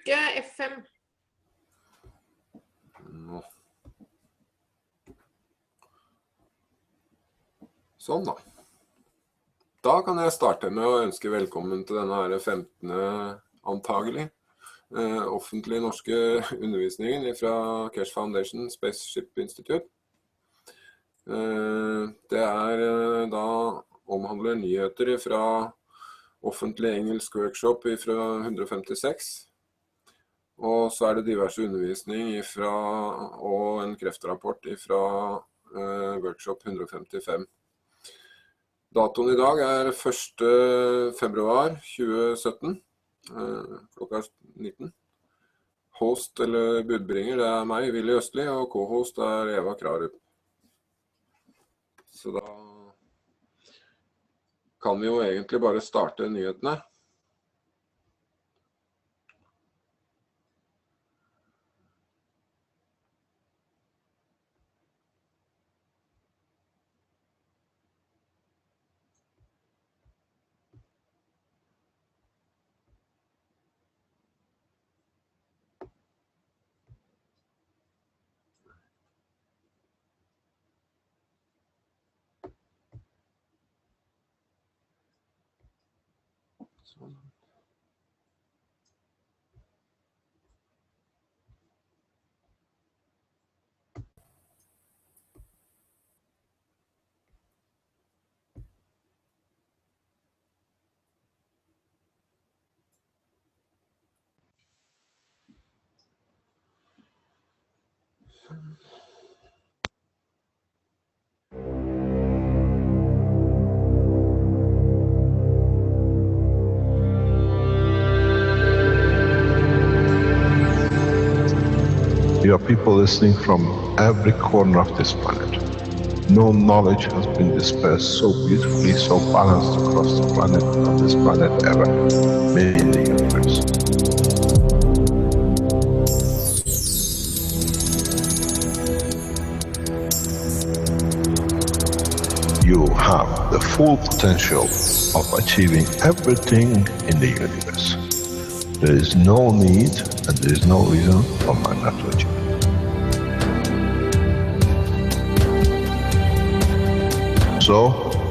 Bruke F5. Nå. Sånn da. Da kan jeg starte med å ønske velkommen til denne her 15. antagelig offentlige norske undervisningen fra Keshe Foundation Spaceship Institute. Det da omhandler nyheter fra offentlig engelsk workshop fra 156. Og så det diverse undervisning og en kreftrapport fra workshop 155. Datoen i dag 1. februar 2017, klokka 19. Host eller budbringer, det meg, Willy Østli, og co-host Eva Krarup. Så da kan vi jo egentlig bare starte nyhetene. You are people listening from every corner of this planet. No knowledge has been dispersed so beautifully, so balanced across the planet, of this planet ever, maybe in the universe. You have the full potential of achieving everything in the universe. There is no need and there is no reason for man not to achieve. So,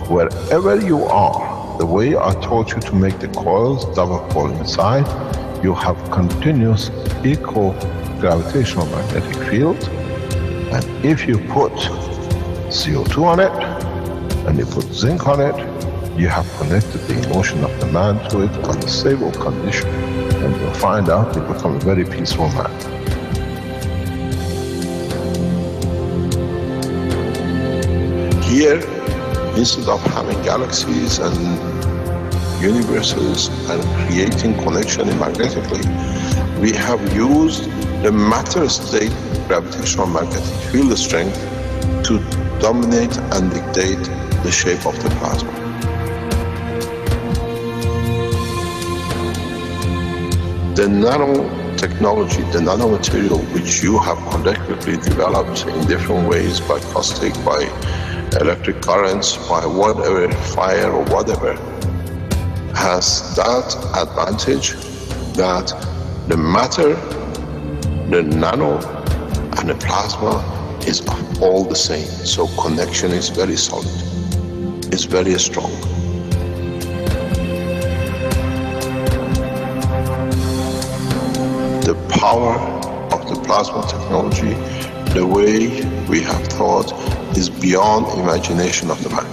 wherever you are, the way I taught you to make the coils double coil inside, you have continuous equal gravitational magnetic field, and if you put CO2 on it, and you put zinc on it, you have connected the emotion of the man to it on a stable condition, and you'll find out you become a very peaceful man. Here, instead of having galaxies and universes and creating connection magnetically, we have used the matter state gravitational magnetic field strength to dominate and dictate the shape of the plasma. The nano-technology, the nano-material which you have collectively developed in different ways by caustic, by electric currents, by whatever, fire or whatever, has that advantage that the matter, the nano and the plasma is all the same. So connection is very solid, it's very strong. The power of the plasma technology, the way we have thought, is beyond imagination of the man.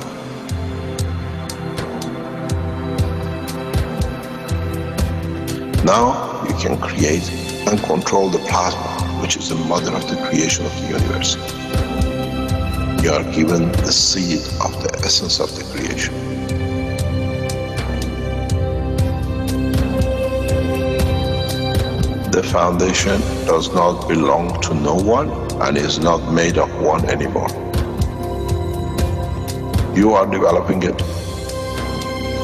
Now you can create and control the plasma, which is the mother of the creation of the universe. You are given the seed of the essence of the creation. The foundation does not belong to no one and is not made of one anymore. You are developing it,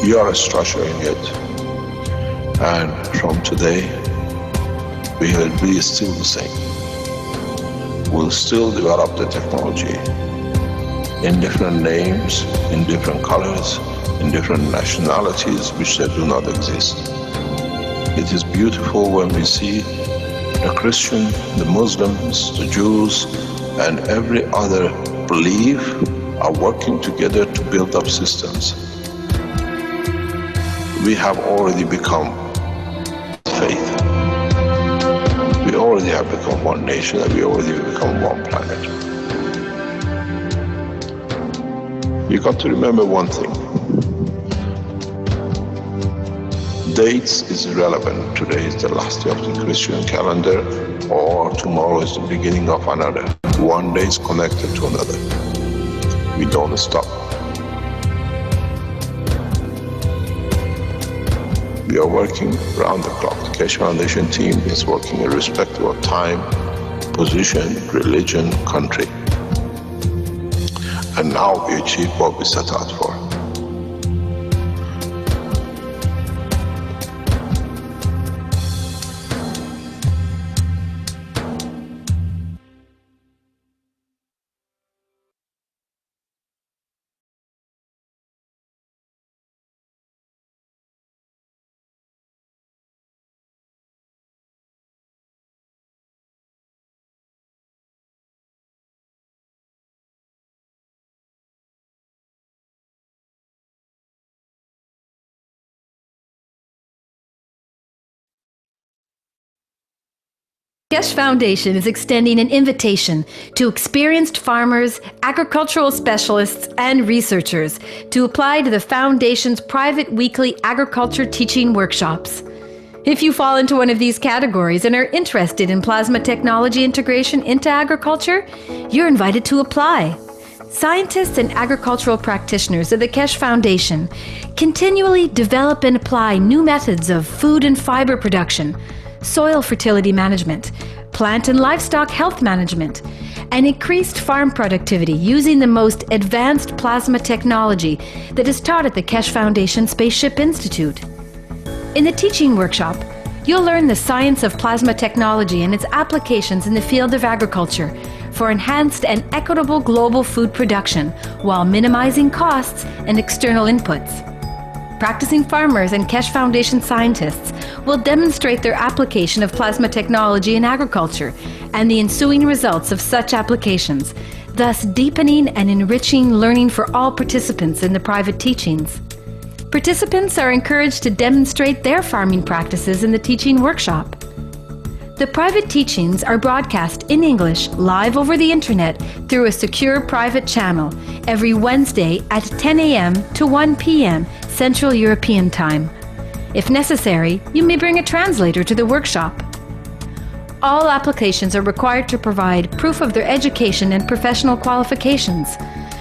you are structuring it, and from today we will be still the same. We'll still develop the technology in different names, in different colors, in different nationalities which they do not exist. it is beautiful when we see the Christian, the Muslims, the Jews, and every other belief are working together to build up systems. We have already become faith. We already have become one nation, and we already have become one planet. You got to remember one thing. Dates is irrelevant. Today is the last day of the Christian calendar, or tomorrow is the beginning of another. One day is connected to another. We don't stop. We are working around the clock. The Keshe Foundation team is working irrespective of time, position, religion, country. And now we achieve what we set out for. Keshe Foundation is extending an invitation to experienced farmers, agricultural specialists, and researchers to apply to the Foundation's private weekly agriculture teaching workshops. If you fall into one of these categories and are interested in plasma technology integration into agriculture, you're invited to apply. Scientists and agricultural practitioners of the Keshe Foundation continually develop and apply new methods of food and fiber production, soil fertility management, plant and livestock health management, and increased farm productivity using the most advanced plasma technology that is taught at the Keshe Foundation Spaceship Institute. In the teaching workshop, you'll learn the science of plasma technology and its applications in the field of agriculture for enhanced and equitable global food production while minimizing costs and external inputs. Practicing farmers and Keshe Foundation scientists will demonstrate their application of plasma technology in agriculture and the ensuing results of such applications, thus deepening and enriching learning for all participants in the private teachings. Participants are encouraged to demonstrate their farming practices in the teaching workshop. The private teachings are broadcast in English live over the internet through a secure private channel every Wednesday at 10 a.m. to 1 p.m. Central European Time. If necessary, you may bring a translator to the workshop. All applications are required to provide proof of their education and professional qualifications,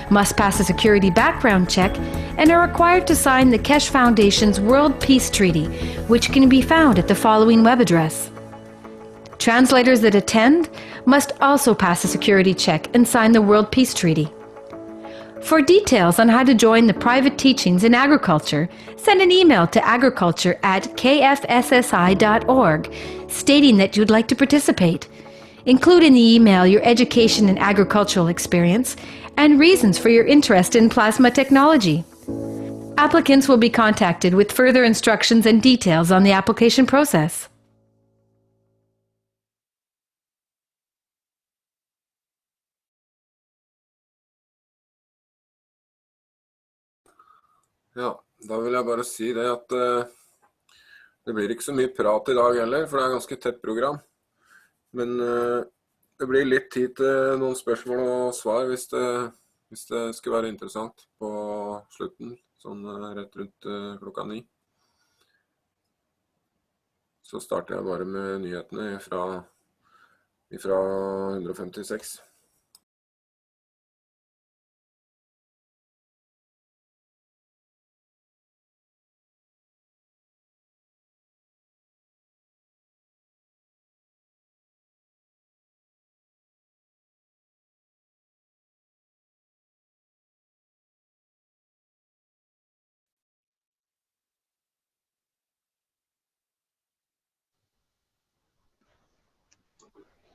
must pass a security background check, and are required to sign the Keshe Foundation's World Peace Treaty, which can be found at the following web address. Translators that attend must also pass a security check and sign the World Peace Treaty. For details on how to join the private teachings in agriculture, send an email to agriculture@kfssi.org stating that you'd like to participate. Include in the email your education and agricultural experience and reasons for your interest in plasma technology. Applicants will be contacted with further instructions and details on the application process. Ja, da vil jeg bare si det at det blir ikke så mye prat i dag heller, for det er et ganske tett program. Men det blir litt tid til noen spørsmål og svar hvis det skulle være interessant på slutten, sånn rett rundt klokka 9. Så starter jeg bare med nyhetene fra 156.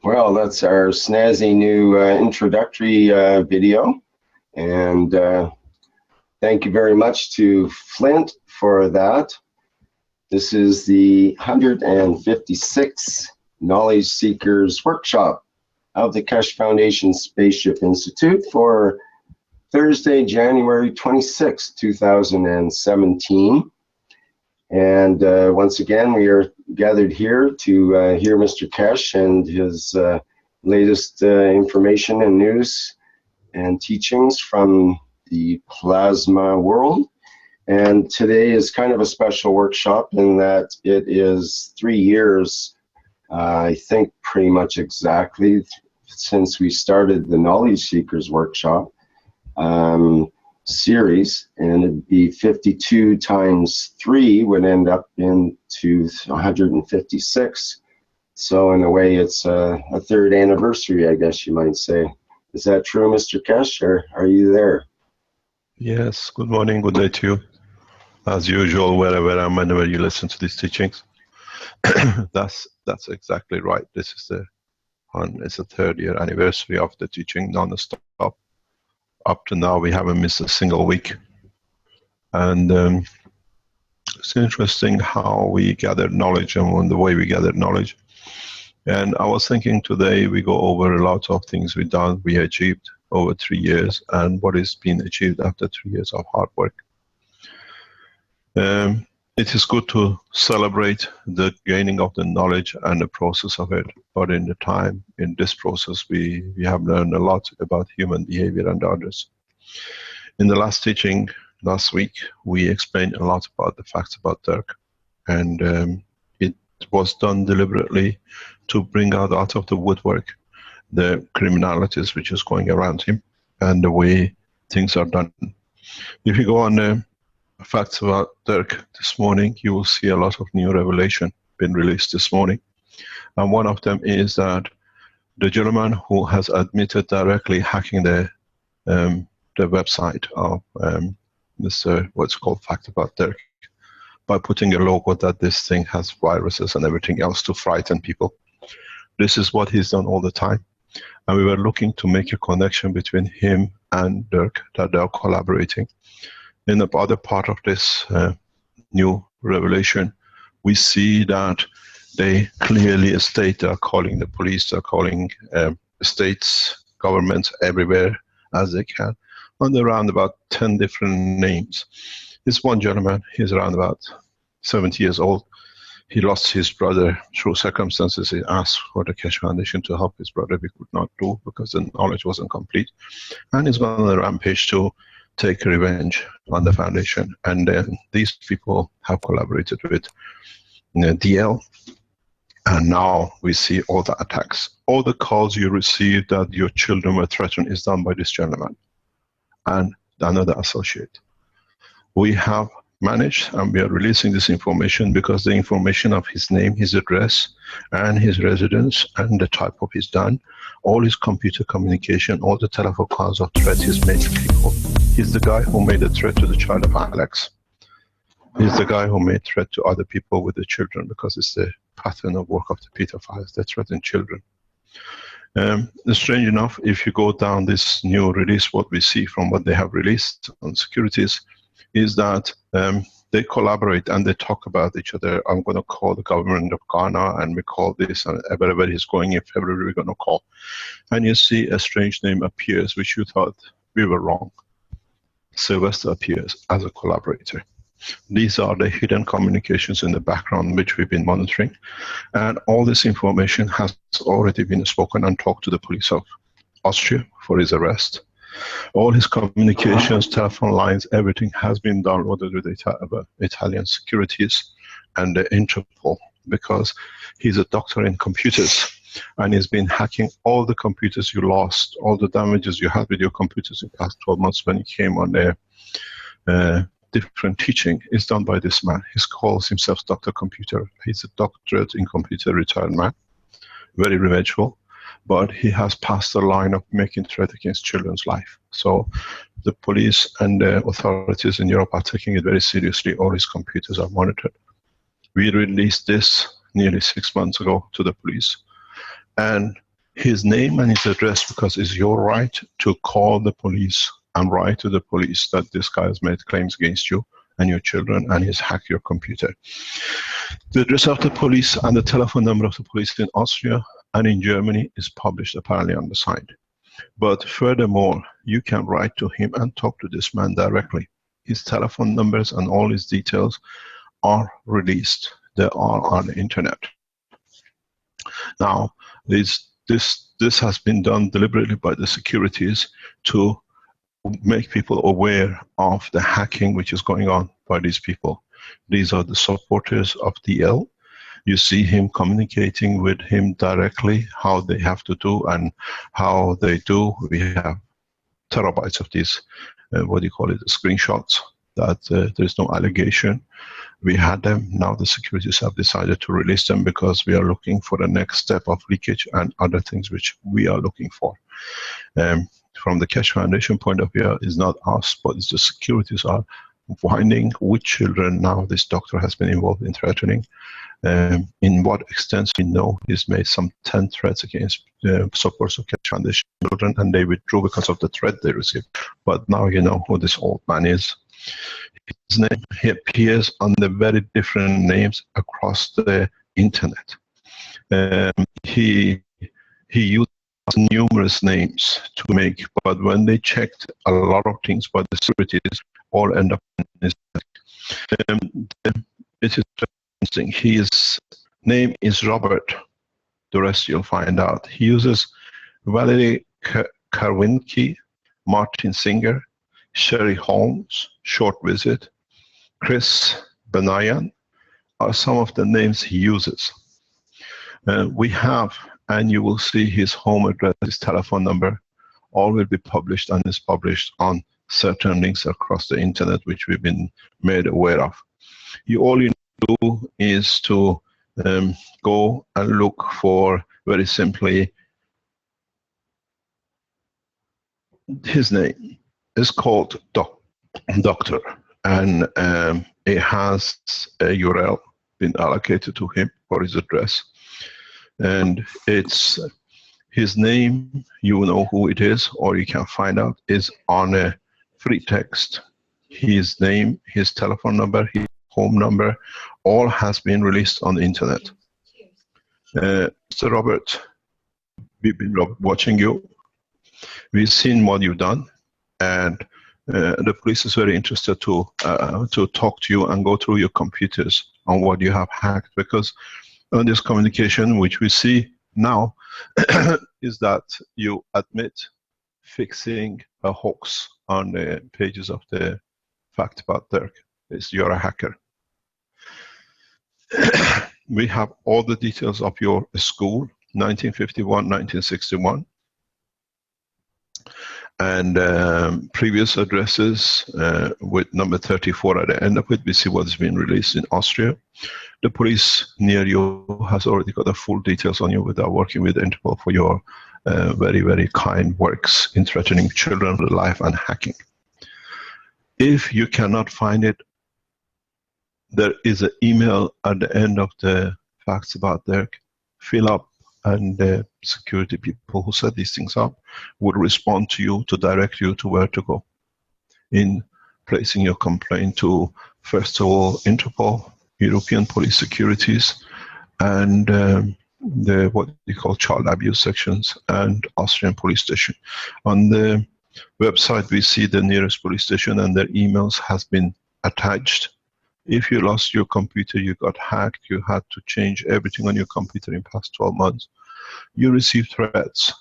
Well, that's our snazzy new introductory video, and thank you very much to Flint for that. This is the 156th Knowledge Seekers Workshop of the Keshe Foundation Spaceship Institute for Thursday, January 26, 2017. And once again, we are gathered here to hear Mr. Keshe and his latest information and news and teachings from the plasma world. And today is kind of a special workshop in that it is 3 years, I think pretty much exactly, since we started the Knowledge Seekers Workshop series, and it'd be 52 times 3 would end up into 156. So in a way, it's a third anniversary, I guess you might say. Is that true, Mr. Keshe, or are you there? Yes, good morning, good day to you. As usual, wherever and whenever you listen to these teachings. That's exactly right. This is it's the 3rd year anniversary of the teaching non-stop. Up to now, we haven't missed a single week. And it's interesting how we gather knowledge and the way we gather knowledge. And I was thinking today we go over a lot of things we achieved over 3 years and what is being achieved after 3 years of hard work. It is good to celebrate the gaining of the knowledge and the process of it, but in this process, we have learned a lot about human behavior and others. In the last teaching last week, we explained a lot about the facts about Dirk, and it was done deliberately to bring out of the woodwork the criminalities which is going around him and the way things are done. If you go on the facts about Dirk this morning, you will see a lot of new revelation been released this morning. And one of them is that the gentleman who has admitted directly hacking the website of what's called Fact About Dirk by putting a logo that this thing has viruses and everything else to frighten people. This is what he's done all the time. And we were looking to make a connection between him and Dirk, that they are collaborating. In the other part of this new revelation, we see that they clearly state they are calling the police, they are calling states, governments everywhere as they can, and around about 10 different names. This one gentleman, he's around about 70 years old. He lost his brother through circumstances. He asked for the Keshe Foundation to help his brother. We could not do because the knowledge wasn't complete. And he's gone on a rampage to take revenge on the foundation. And then these people have collaborated with DL. And now we see all the attacks. All the calls you received that your children were threatened is done by this gentleman and another associate. We have managed, and we are releasing this information because the information of his name, his address, and his residence, and the type of his done, all his computer communication, all the telephone calls of threats he's made to people. He's the guy who made a threat to the child of Alex. He's the guy who made threat to other people with the children, because it's the pattern of work of the pedophiles. They threaten children. Strange enough, if you go down this new release, what we see from what they have released on securities is that they collaborate and they talk about each other. I'm going to call the government of Ghana, and we call this, and wherever he's going in February, we're going to call. And you see a strange name appears, which you thought we were wrong. Sylvester appears as a collaborator. These are the hidden communications in the background which we've been monitoring, and all this information has already been spoken and talked to the police of Austria for his arrest. All his communications, telephone lines, everything has been downloaded with Italian securities and the Interpol, because he's a doctor in computers and he's been hacking all the computers you lost, all the damages you had with your computers in the past 12 months when he came on there. Different teaching is done by this man. He calls himself Dr. Computer. He's a doctorate in computer retired man, very revengeful, but he has passed the line of making threat against children's life. So the police and the authorities in Europe are taking it very seriously. All his computers are monitored. We released this nearly 6 months ago to the police. And his name and his address, because it's your right to call the police and write to the police that this guy has made claims against you and your children, and he's hacked your computer. The address of the police and the telephone number of the police in Austria and in Germany is published apparently on the site. But furthermore, you can write to him and talk to this man directly. His telephone numbers and all his details are released. They are on the internet. Now, this has been done deliberately by the securities to make people aware of the hacking which is going on by these people. These are the supporters of DL. You see him communicating with him directly, how they have to do and how they do. We have terabytes of these, screenshots, that there's no allegation. We had them, now the securities have decided to release them because we are looking for the next step of leakage and other things which we are looking for. From the Keshe Foundation point of view, it's not us, but it's the securities are finding which children now this doctor has been involved in threatening. In what extent we know he's made some 10 threats against supporters of Keshe Foundation children, and they withdrew because of the threat they received. But now you know who this old man is. His name, he appears under very different names across the internet. He used numerous names to make, but when they checked a lot of things by the securities, all end up in his it is interesting. His name is Robert. The rest you'll find out. He uses Valerie Karwinski, Martin Singer, Sherry Holmes, Short Visit, Chris Benayan are some of the names he uses. We have, and you will see his home address, his telephone number, all will be published and is published on certain links across the internet which we've been made aware of. All you do is to go and look for, very simply, his name is called Doctor, and it has a URL been allocated to him for his address, and it's his name. You know who it is, or you can find out, is on a free text. His name, his telephone number, his home number, all has been released on the internet. Mr. Robert, we've been watching you. We've seen what you've done, and the police is very interested to talk to you and go through your computers on what you have hacked, because on this communication, which we see now, is that you admit fixing a hoax on the pages of the fact about Dirk. You're a hacker. We have all the details of your school, 1951, 1961. And previous addresses with number 34 at the end of it. We see what's been released in Austria. The police near you has already got the full details on you without working with Interpol for your very, very kind works in threatening children with life and hacking. If you cannot find it, there is an email at the end of the facts about Dirk. Fill up, and the security people who set these things up would respond to you to direct you to where to go in placing your complaint to, first of all, Interpol, European Police Securities, and the what you call child abuse sections, and Austrian police station. On the website we see the nearest police station, and their emails has been attached. If you lost your computer, you got hacked, you had to change everything on your computer in past 12 months, you receive threats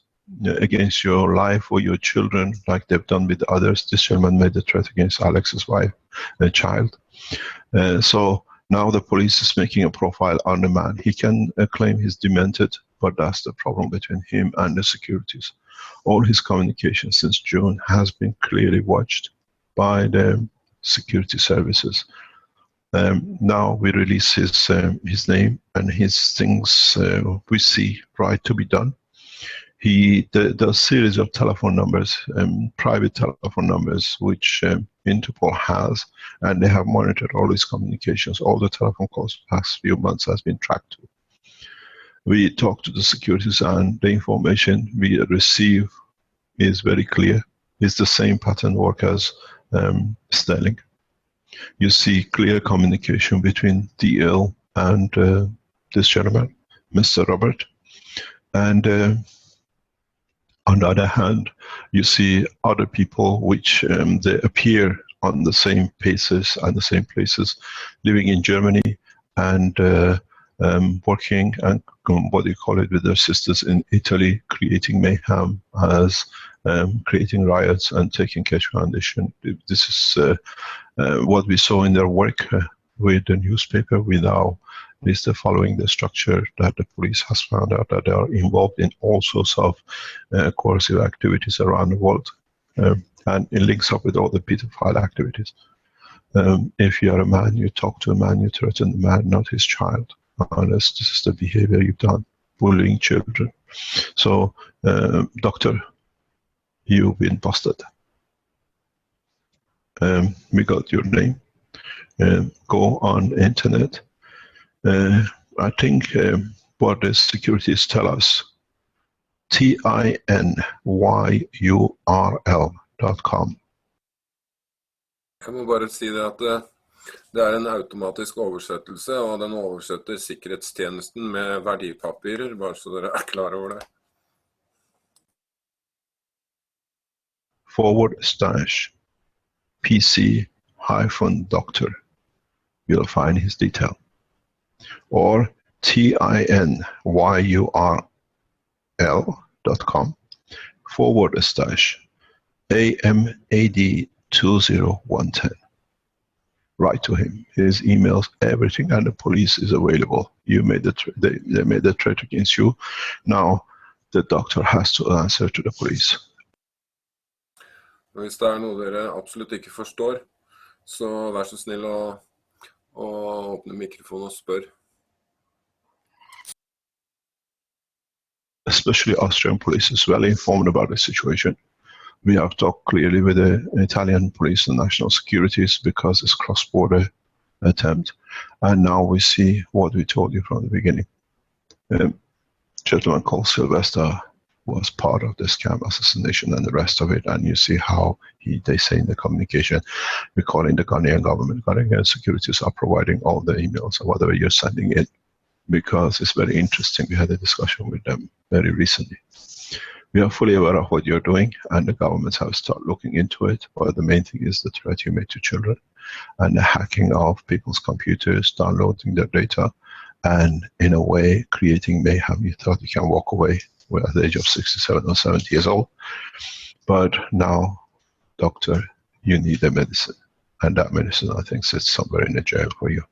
against your life or your children, like they've done with others. This gentleman made a threat against Alex's wife, a child. So now the police is making a profile on the man. He can claim he's demented, but that's the problem between him and the securities. All his communication since June has been clearly watched by the security services. Now we release his name and his things we see right to be done. The series of telephone numbers, private telephone numbers, which Interpol has, and they have monitored all his communications. All the telephone calls past few months has been tracked. We talk to the securities, and the information we receive is very clear. It's the same pattern work as Sterling. You see clear communication between DL and this gentleman, Mr. Robert. And on the other hand, you see other people which they appear on the same paces and the same places, living in Germany and working and what do you call it with their sisters in Italy, creating mayhem, as creating riots and taking Keshe Foundation. This is what we saw in their work with the newspaper. We now is following the structure that the police has found out that they are involved in all sorts of coercive activities around the world, and it links up with all the pedophile activities. If you are a man, you talk to a man, you threaten the man, not his child, unless this is the behavior you've done, bullying children. So, doctor, you've been busted. We got your name. Go on internet. I think what the securities tell us, tinyrl.com. Jeg må bare si det at det en automatisk oversettelse, og den oversetter sikkerhetstjenesten med verdipapirer, bare så dere klar over det. /PC-doctor. You'll find his detail. Or tinyrl.com /AMAD2010. Write to him, his emails, everything, and the police is available. You made they made the threat against you. Now the doctor has to answer to the police. Hvis det noe dere absolutt ikke forstår, så vær så snill å åpne mikrofonen og spør. Especially Austrian police is well informed about the situation. We have talked clearly with the Italian police and national securities because it's cross-border attempt. And now we see what we told you from the beginning. A gentleman called Sylvester was part of the scam assassination and the rest of it. And you see how they say in the communication, we're calling the Ghanaian government. Ghanaian securities are providing all the emails or whatever you're sending in, because it's very interesting. We had a discussion with them very recently. We are fully aware of what you're doing, and the governments have started looking into it. But the main thing is the threat you made to children and the hacking of people's computers, downloading their data, and in a way creating mayhem. You thought you can walk away at the age of 67 or 70 years old. But now, doctor, you need a medicine. And that medicine, I think, sits somewhere in the jail for you.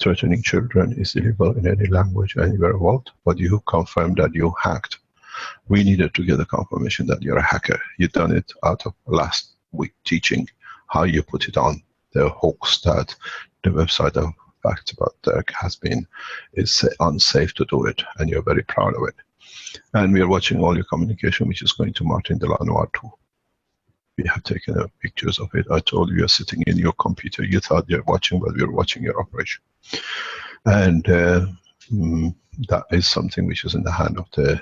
Threatening children is illegal in any language anywhere in the world, but you confirmed that you hacked. We needed to get a confirmation that you're a hacker. You've done it out of last week teaching how you put it on the hoax that the website of Facts About Dirk has been. It's unsafe to do it, and you're very proud of it. And we are watching all your communication, which is going to Martin Delanois too. We have taken pictures of it. I told you you're sitting in your computer. You thought you're watching, but we're watching your operation. And that is something which is in the hand of the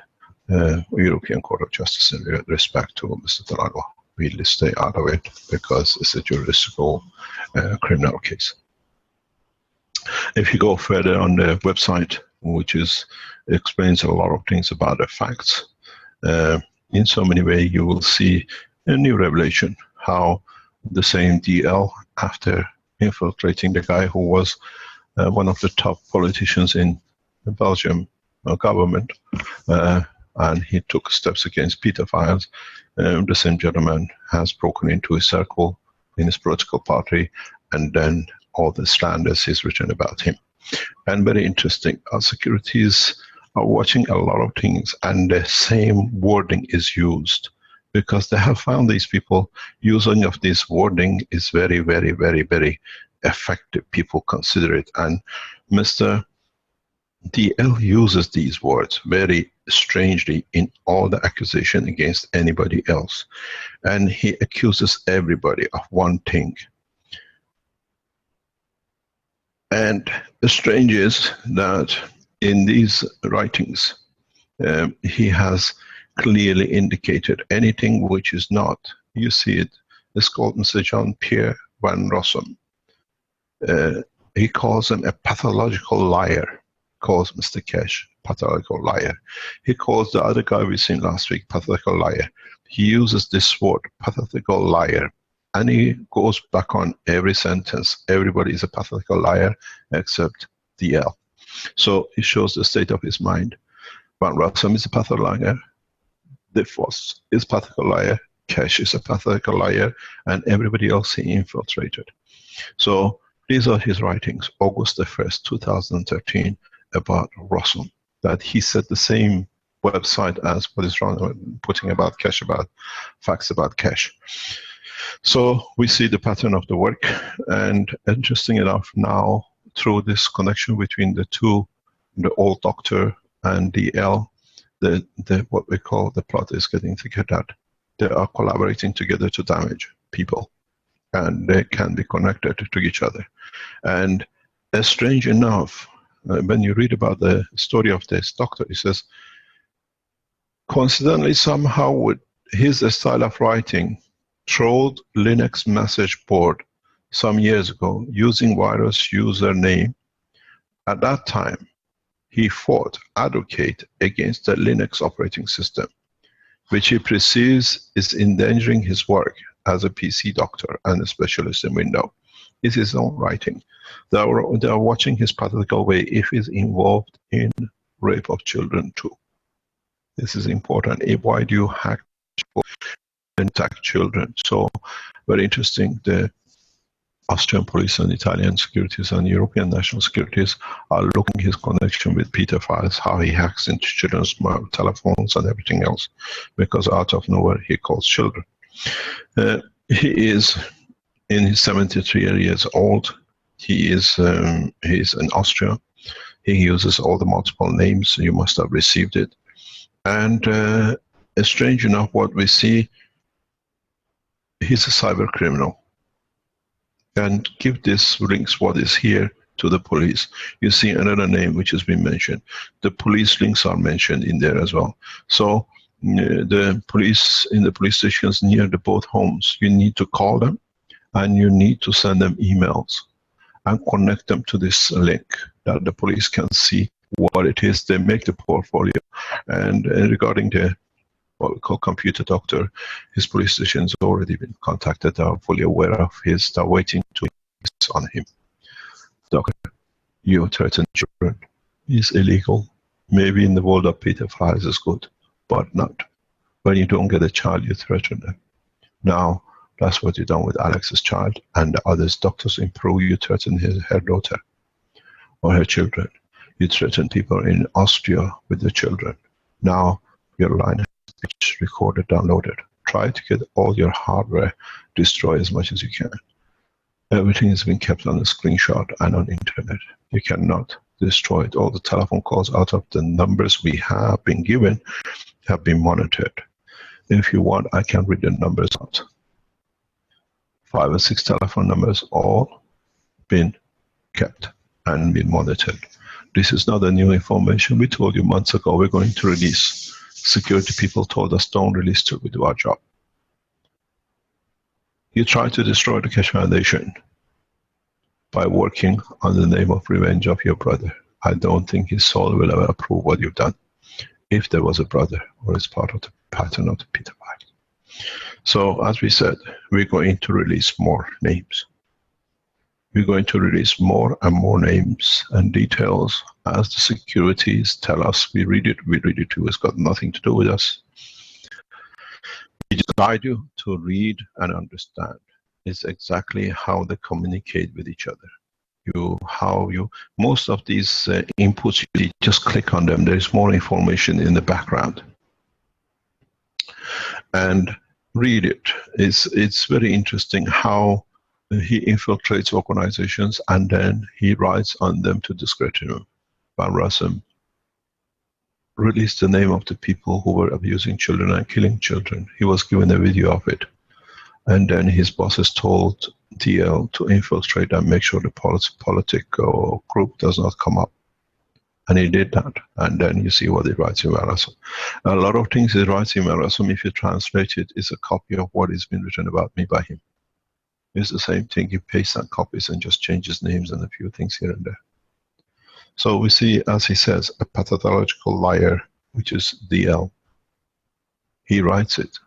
European Court of Justice in respect to Mr. Delanois. We'll stay out of it because it's a juridical criminal case. If you go further on the website, which explains a lot of things about the facts, in so many ways you will see a new revelation, how the same DL, after infiltrating the guy who was one of the top politicians in the Belgium government, and he took steps against pedophiles, the same gentleman has broken into his circle in his political party, and then all the slanders is written about him. And very interesting, our securities are watching a lot of things, and the same wording is used, because they have found these people using of this wording is very, very, very, very effective. People consider it, and Mr. DL uses these words very strangely in all the accusation against anybody else, and he accuses everybody of one thing. And the strange is that in these writings, he has clearly indicated anything which is not. You see it. It's called Mr. Jean-Pierre Van Rossum. he calls him a pathological liar. Calls Mr. Keshe pathological liar. He calls the other guy we seen last week pathological liar. He uses this word, pathological liar, and he goes back on every sentence. Everybody is a pathological liar except DL. So it shows the state of his mind. Van Rossum is a pathological liar. De Vos is a pathological liar. Keshe is a pathological liar, and everybody else he infiltrated. So these are his writings, August the 1st, 2013, about Rossum, that he said the same website as what is wrong, putting about Keshe, about facts about Keshe. So we see the pattern of the work, and interesting enough now, through this connection between the two, the old doctor and DL, what we call the plot is getting thicker, that they are collaborating together to damage people, and they can be connected to each other. And strange enough, when you read about the story of this doctor, he says, coincidentally somehow with his style of writing, trolled Linux message board some years ago using virus username. At that time, he fought, advocate against the Linux operating system, which he perceives is endangering his work as a PC doctor and a specialist in Windows. It's his own writing. They are watching his pathological way if he's involved in rape of children too. This is important. Why do you hack and attack children? So very interesting. The Austrian police and Italian securities and European national securities are looking at his connection with Peter Files, how he hacks into children's telephones and everything else, because out of nowhere he calls children. He is in his 73 years old. He is he's in Austria. He uses all the multiple names. You must have received it. And strange enough, what we see, he's a cyber criminal. And give this links what is here to the police. You see another name which has been mentioned. The police links are mentioned in there as well. So the police in the police stations near the both homes, you need to call them and you need to send them emails and connect them to this link that the police can see what it is. They make the portfolio. And regarding the what we call computer doctor, his police station has already been contacted. They are fully aware of his, they're waiting to on him. Doctor, you threaten children is illegal. Maybe in the world of pedophiles is good, but not. When you don't get a child, you threaten them. Now, that's what you've done with Alex's child and the others. Doctors in Peru, you threaten her daughter or her children. You threaten people in Austria with the children. Now, your line is recorded, downloaded. Try to get all your hardware, destroy as much as you can. Everything has been kept on a screenshot and on internet. You cannot destroy it. All the telephone calls out of the numbers we have been given have been monitored. If you want, I can read the numbers out. 5 or 6 telephone numbers, all been kept and been monitored. This is not a new information. We told you months ago we're going to release. Security people told us don't release till we do our job. You try to destroy the Keshe Foundation by working on the name of revenge of your brother. I don't think his soul will ever approve what you've done, if there was a brother or is part of the pattern of the pedophile. So as we said, we're going to release more names. We're going to release more and more names and details as the securities tell us. We read it too. It's got nothing to do with us. We just guide you to read and understand. It's exactly how they communicate with each other. Most of these inputs, you just click on them. There's more information in the background. And read it. It's very interesting how he infiltrates organizations and then he writes on them to discredit him. Van Rossum released the name of the people who were abusing children and killing children. He was given a video of it. And then his bosses told DL to infiltrate and make sure the politic or group does not come up. And he did that. And then you see what he writes in Van Rossum. A lot of things he writes in Van Rossum, if you translate it, is a copy of what has been written about me by him. is the same thing. He pastes and copies and just changes names and a few things here and there. So we see, as he says, a pathological liar, which is DL. He writes it.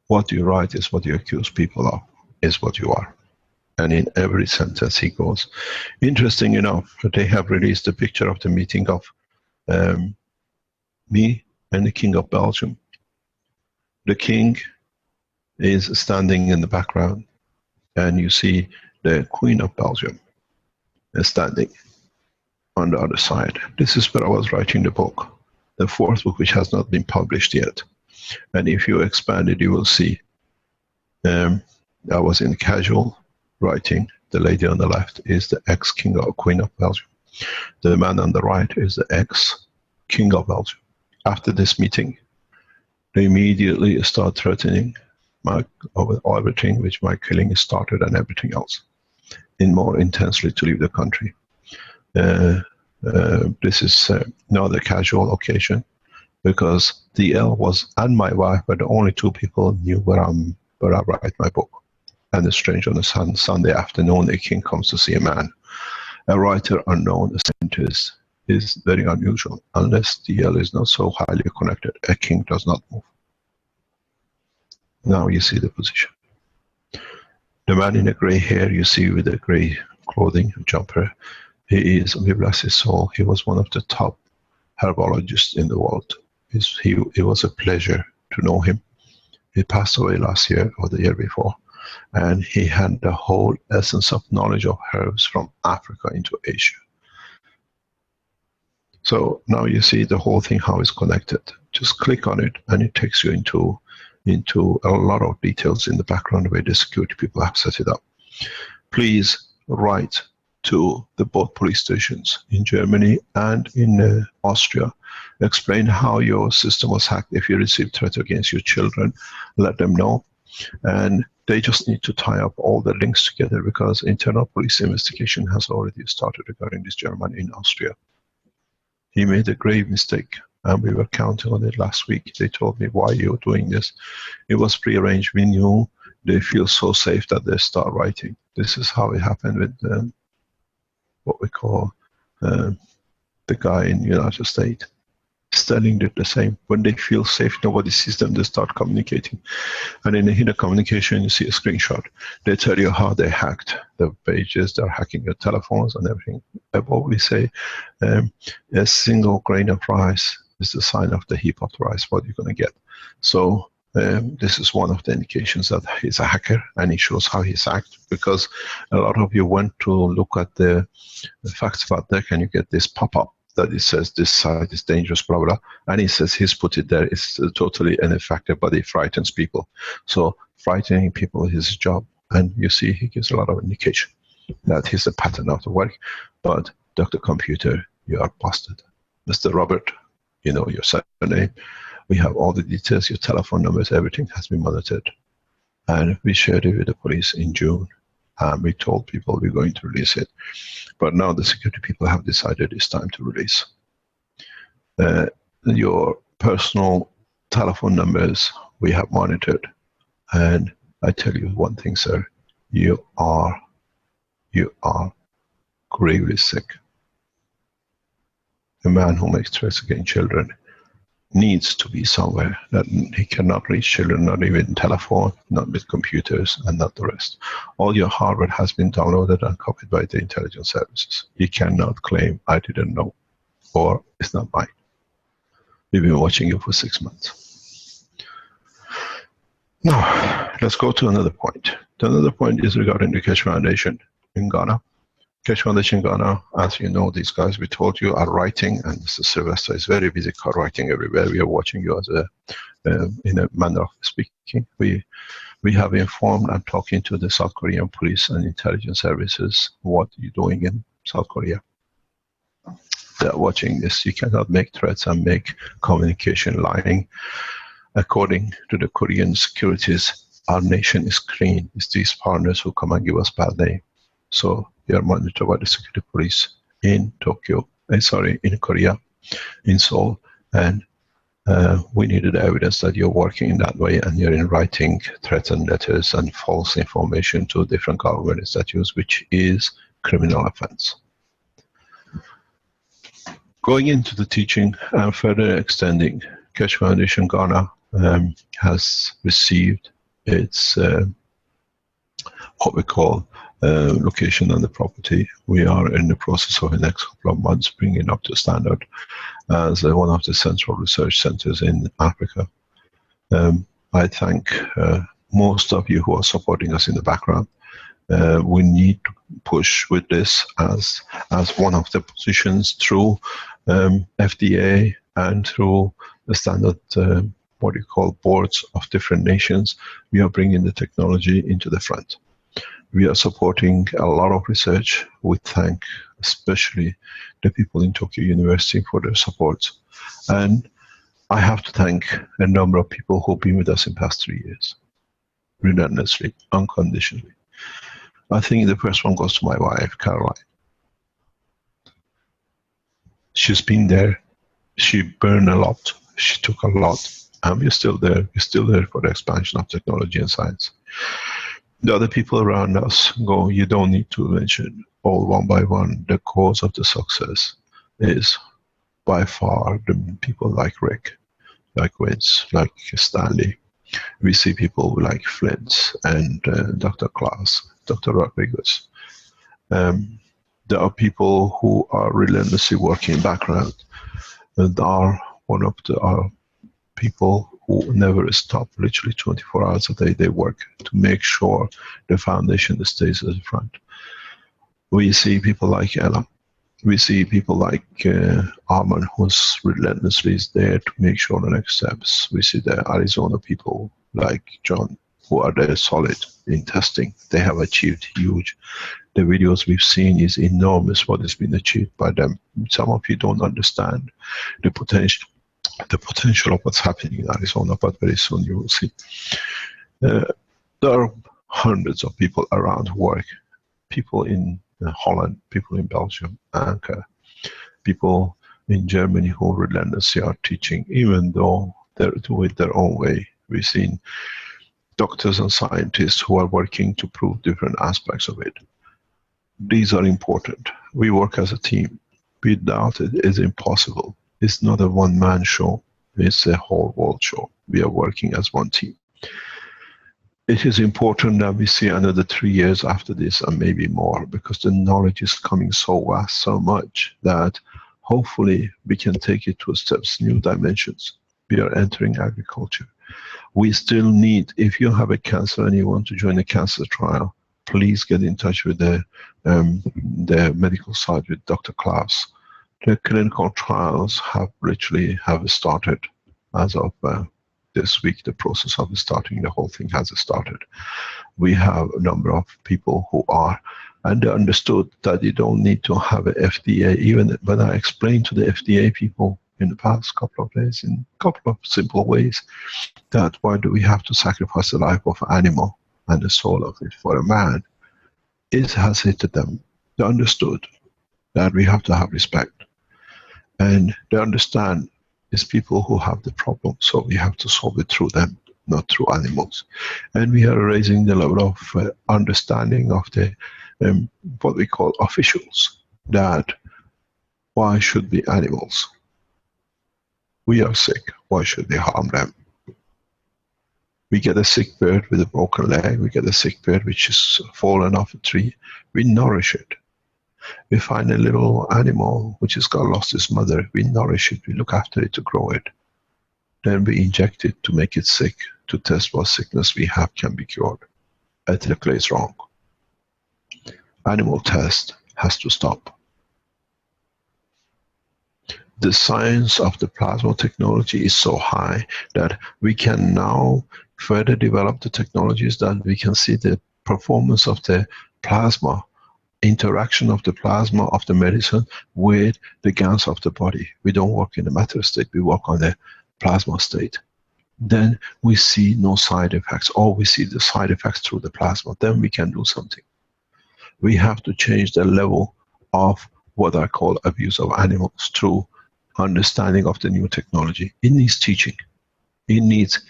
What you write is what you accuse people of, is what you are. And in every sentence he goes. Interesting enough, they have released a picture of the meeting of me and the King of Belgium. The King is standing in the background, and you see the Queen of Belgium is standing on the other side. This is where I was writing the book, the fourth book, which has not been published yet. And if you expand it, you will see I was in casual writing. The lady on the left is the ex-King or Queen of Belgium. The man on the right is the ex-King of Belgium. After this meeting, they immediately start threatening everything, which my killing started and everything else, in more intensely to leave the country. This is not a casual occasion, because DL was and my wife were the only two people knew where I write my book. And it's strange, on a Sunday afternoon, a king comes to see a man. A writer unknown, a scientist, is very unusual. Unless DL is not so highly connected, a king does not move. Now you see the position. The man in the grey hair you see with the grey clothing, jumper, he is, we bless his soul, he was one of the top herbologists in the world. It was a pleasure to know him. He passed away last year or the year before, and he had the whole essence of knowledge of herbs from Africa into Asia. So now you see the whole thing, how it's connected. Just click on it and it takes you into a lot of details in the background where the security people have set it up. Please write to the both police stations in Germany and in Austria. Explain how your system was hacked. If you receive threat against your children, let them know. And they just need to tie up all the links together, because internal police investigation has already started regarding this German in Austria. He made a grave mistake, and we were counting on it last week. They told me, why you're doing this? It was prearranged. We knew they feel so safe that they start writing. This is how it happened with what we call the guy in the United States. Sterling did the same. When they feel safe, nobody sees them, they start communicating. And in the communication, you see a screenshot. They tell you how they hacked the pages, they're hacking your telephones and everything. I always say a single grain of rice is the sign of the heap of rice, what you're going to get. So this is one of the indications that he's a hacker, and he shows how he's hacked, because a lot of you went to look at the facts about that, and you get this pop-up that it says this site is dangerous, blah, blah, and he says he's put it there. It's totally ineffective, but it frightens people. So frightening people is his job, and you see he gives a lot of indication that he's a pattern of the work. But Dr. Computer, you are busted. Mr. Robert, you know your surname. We have all the details, your telephone numbers, everything has been monitored. And we shared it with the police in June. We told people we're going to release it. But now the security people have decided it's time to release. Your personal telephone numbers we have monitored. And I tell you one thing, sir, you are gravely sick. A man who makes threats against children needs to be somewhere that he cannot reach children, not even telephone, not with computers, and not the rest. All your hardware has been downloaded and copied by the intelligence services. You cannot claim, I didn't know, or it's not mine. We've been watching you for 6 months. Now, let's go to another point. The another point is regarding the Keshe Foundation in Ghana. Keshe Foundation Ghana, as you know, these guys we told you are writing, and Mr. Sylvester is very busy writing everywhere. We are watching you as in a manner of speaking. We have informed and talking to the South Korean police and intelligence services what you're doing in South Korea. They're watching this. You cannot make threats and make communication lying. According to the Korean securities, our nation is clean. It's these partners who come and give us bad name. So they are monitored by the security police in Tokyo, in Korea, in Seoul, and We needed evidence that you're working in that way and you're in writing threatened letters and false information to different government institutes, which is criminal offense. Going into the teaching and further extending, Keshe Foundation Ghana has received its what we call location on the property. We are in the process of the next couple of months bringing up to standard as one of the central research centers in Africa. I thank most of you who are supporting us in the background. We need to push with this as one of the positions through FDA and through the standard what you call boards of different nations. We are bringing the technology into the front. We are supporting a lot of research. We thank especially the people in Tokyo University for their support. And I have to thank a number of people who've been with us in the past 3 years, relentlessly, unconditionally. I think the first one goes to my wife, Caroline. She's been there. She burned a lot. She took a lot. And we're still there. We're still there for the expansion of technology and science. The other people around us go, you don't need to mention all one by one. The cause of the success is by far the people like Rick, like Vince, like Stanley. We see people like Flint and Dr. Klaus, Dr. Rodriguez. There are people who are relentlessly working in background and are one of the people who never stop, literally 24 hours a day they work to make sure the foundation stays at the front. We see people like Ella. We see people like Arman, who's relentlessly is there to make sure the next steps. We see the Arizona people like John, who are there solid in testing. They have achieved huge. The videos we've seen is enormous what has been achieved by them. Some of you don't understand the potential of what's happening in Arizona, but very soon you will see. There are hundreds of people around who work. People in Holland, people in Belgium, Anchor, people in Germany who relentlessly are teaching, even though they do it their own way. We've seen doctors and scientists who are working to prove different aspects of it. These are important. We work as a team. Without it, it's impossible. It's not a one-man show. It's a whole world show. We are working as one team. It is important that we see another 3 years after this and maybe more, because the knowledge is coming so vast, so much, that hopefully we can take it to steps, new dimensions. We are entering agriculture. We still need, if you have a cancer and you want to join a cancer trial, please get in touch with the medical side with Dr. Klaus. The clinical trials have literally started as of this week. The process of starting the whole thing has started. We have a number of people who are, and they understood that you don't need to have a FDA. Even when I explained to the FDA people in the past couple of days, in a couple of simple ways, that why do we have to sacrifice the life of an animal and the soul of it for a man, it has hit them. They understood that we have to have respect. And they understand it's people who have the problem, so we have to solve it through them, not through animals. And we are raising the level of understanding of the what we call officials, that why should be animals? We are sick, why should we harm them? We get a sick bird with a broken leg, we get a sick bird which is fallen off a tree, we nourish it. We find a little animal which has got lost its mother, we nourish it, we look after it to grow it. Then we inject it to make it sick, to test what sickness we have can be cured. Ethically it's wrong. Animal test has to stop. The science of the plasma technology is so high that we can now further develop the technologies that we can see the performance of the plasma, interaction of the plasma of the medicine with the gans of the body. We don't work in the matter state, we work on the plasma state. Then we see no side effects, or we see the side effects through the plasma. Then we can do something. We have to change the level of what I call abuse of animals through understanding of the new technology. It needs teaching. It needs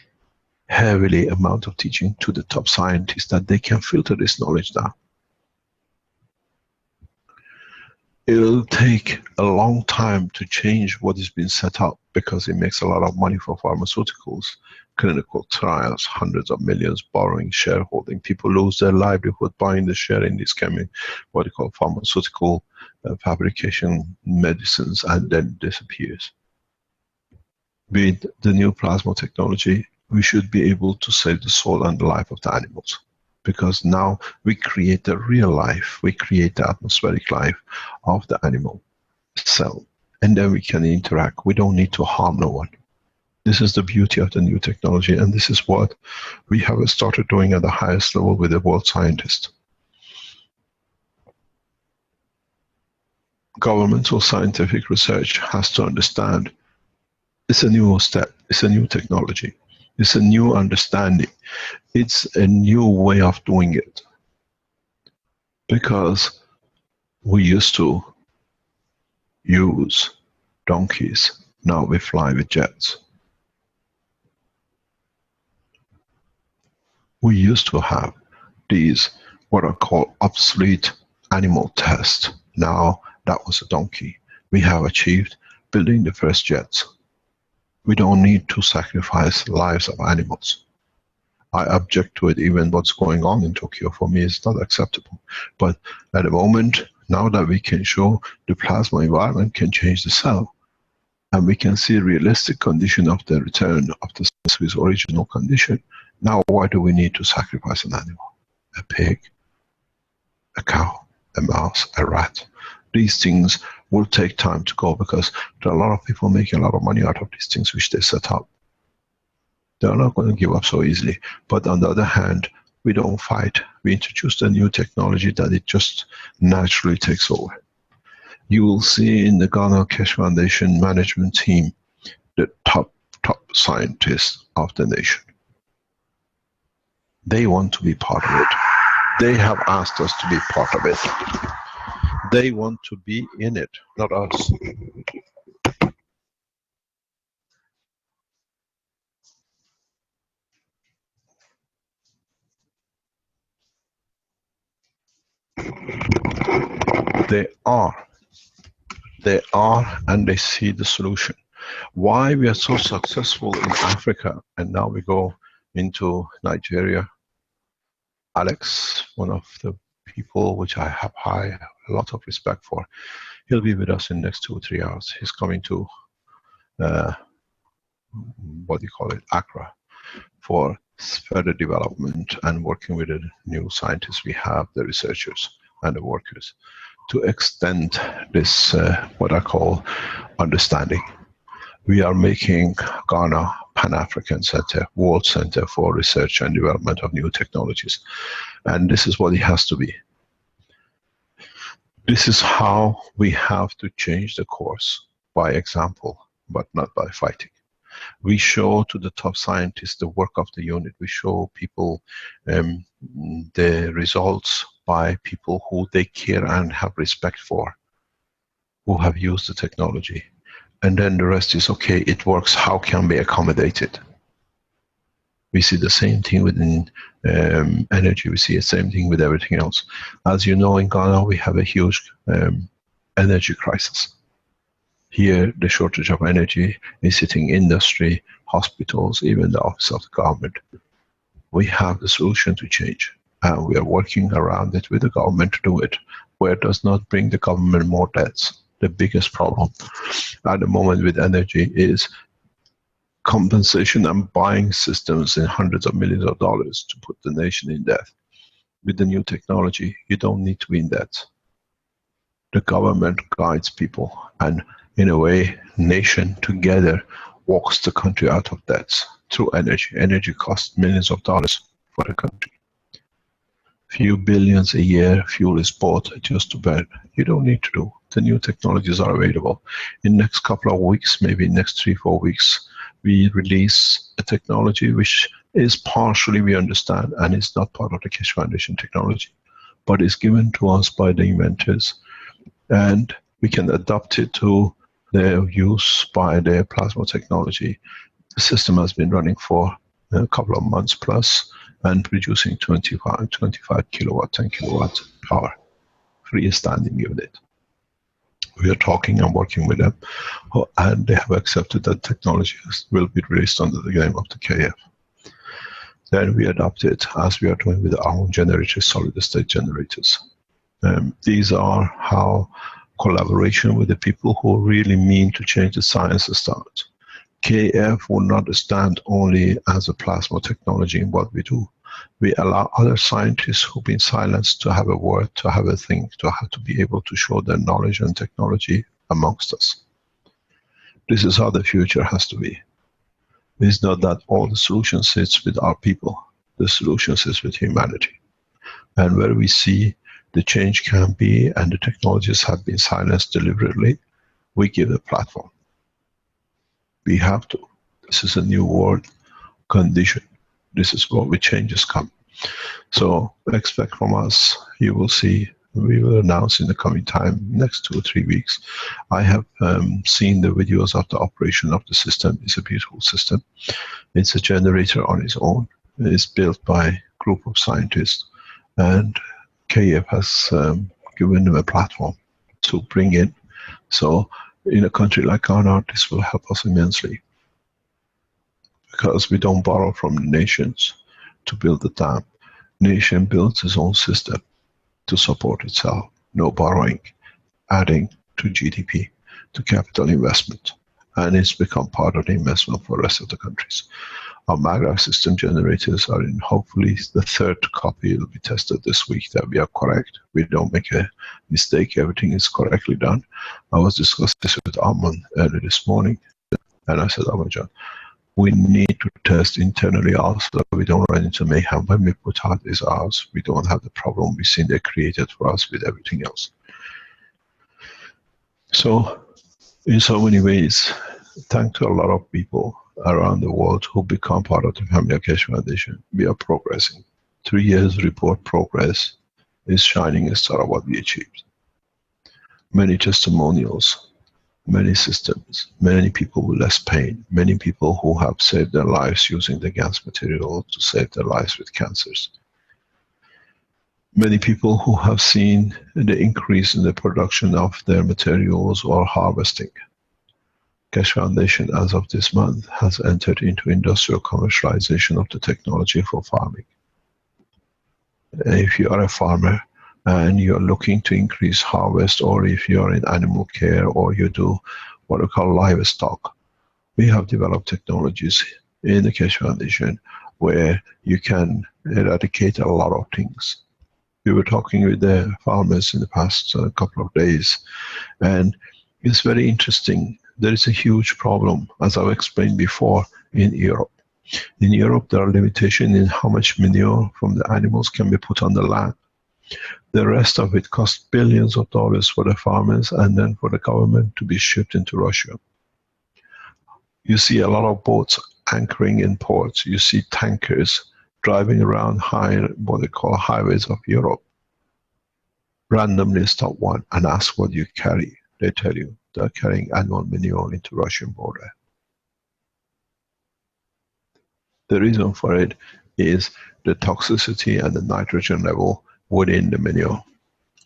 heavily amount of teaching to the top scientists that they can filter this knowledge down. It'll take a long time to change what has been set up because it makes a lot of money for pharmaceuticals, clinical trials, hundreds of millions, borrowing, shareholding. People lose their livelihood buying the share in these what they call pharmaceutical fabrication medicines, and then disappears. With the new plasma technology, we should be able to save the soul and the life of the animals. Because now we create the real life, we create the atmospheric life of the animal cell. And then we can interact. We don't need to harm no one. This is the beauty of the new technology, and this is what we have started doing at the highest level with the world scientists. Governmental scientific research has to understand it's a new step, it's a new technology, it's a new understanding, it's a new way of doing it. Because we used to use donkeys, now we fly with jets. We used to have these, what are called obsolete animal tests. Now that was a donkey. We have achieved building the first jets. We don't need to sacrifice lives of animals. I object to it, even what's going on in Tokyo. For me, it's not acceptable. But at the moment, now that we can show the plasma environment can change the cell, and we can see realistic condition of the return of the cell to its original condition, now why do we need to sacrifice an animal? A pig, a cow, a mouse, a rat. These things will take time to go because there are a lot of people making a lot of money out of these things which they set up. They are not going to give up so easily. But on the other hand, we don't fight. We introduce a new technology that it just naturally takes over. You will see in the Ghana Keshe Foundation management team the top scientists of the nation. They want to be part of it. They have asked us to be part of it. They want to be in it, not us. They are, and they see the solution. Why we are so successful in Africa, and now we go into Nigeria. Alex, one of the people which I have a lot of respect for, he'll be with us in the next 2 or 3 hours. He's coming to, Accra, for further development and working with the new scientists we have, the researchers and the workers, to extend this, what I call understanding. We are making Ghana Pan-African Center, World Center for Research and Development of New Technologies. And this is what it has to be. This is how we have to change the course, by example, but not by fighting. We show to the top scientists the work of the unit. We show people the results by people who they care and have respect for, who have used the technology. And then the rest is, okay, it works, how can we accommodate it? We see the same thing within energy, we see the same thing with everything else. As you know, in Ghana, we have a huge energy crisis. Here, the shortage of energy is hitting industry, hospitals, even the office of the government. We have the solution to change, and we are working around it with the government to do it, where it does not bring the government more debts. The biggest problem at the moment with energy is compensation and buying systems in hundreds of millions of dollars to put the nation in debt. With the new technology, you don't need to be in debt. The government guides people, and in a way, nation together walks the country out of debts through energy. Energy costs millions of dollars for the country. Few billions a year, fuel is bought just to burn. You don't need to do. The new technologies are available. In the next couple of weeks, maybe next 3-4 weeks, we release a technology which is partially, we understand, and it's not part of the Keshe Foundation technology, but is given to us by the inventors, and we can adapt it to their use by their plasma technology. The system has been running for a couple of months plus and producing 25 kilowatt, 10 kilowatt power, freestanding unit. We are talking and working with them, and they have accepted that technology will be released under the name of the KF. Then we adopt it as we are doing with our own generators, solid state generators. These are how collaboration with the people who really mean to change the science starts. KF will not stand only as a plasma technology in what we do. We allow other scientists who've been silenced to have a word, to have a thing, to have to be able to show their knowledge and technology amongst us. This is how the future has to be. It's not that all the solution sits with our people. The solution sits with humanity. And where we see the change can be and the technologies have been silenced deliberately, we give a platform. We have to. This is a new world condition. This is where the changes come. So expect from us, you will see, we will announce in the coming time, next 2 or 3 weeks. I have seen the videos of the operation of the system. It's a beautiful system. It's a generator on its own. It's built by a group of scientists, and KF has given them a platform to bring in. So in a country like Ghana, this will help us immensely, because we don't borrow from the nations to build the dam. Nation builds its own system to support itself. No borrowing, adding to GDP, to capital investment. And it's become part of the investment for the rest of the countries. Our Magra system generators are in hopefully the 3rd copy. It will be tested this week that we are correct. We don't make a mistake. Everything is correctly done. I was discussing this with Arman early this morning, and I said, Arman, we need to test internally also that we don't run into mayhem. When we put out is ours, we don't have the problem we've seen they created for us with everything else. So, in so many ways, thanks to a lot of people around the world who become part of the Family of Keshe Foundation, we are progressing. 3 years report progress is shining a star of what we achieved. Many testimonials, many systems, many people with less pain, many people who have saved their lives using the gas material to save their lives with cancers. Many people who have seen the increase in the production of their materials or harvesting. Keshe Foundation, as of this month, has entered into industrial commercialization of the technology for farming. If you are a farmer and you're looking to increase harvest, or if you're in animal care, or you do what we call livestock, we have developed technologies in the Keshe Foundation where you can eradicate a lot of things. We were talking with the farmers in the past couple of days, and it's very interesting. There is a huge problem, as I've explained before, in Europe. In Europe, there are limitations in how much manure from the animals can be put on the land. The rest of it costs billions of dollars for the farmers and then for the government to be shipped into Russia. You see a lot of boats anchoring in ports. You see tankers driving around what they call highways of Europe. Randomly stop one and ask what you carry. They tell you they're carrying animal manure into Russian border. The reason for it is the toxicity and the nitrogen level within the manure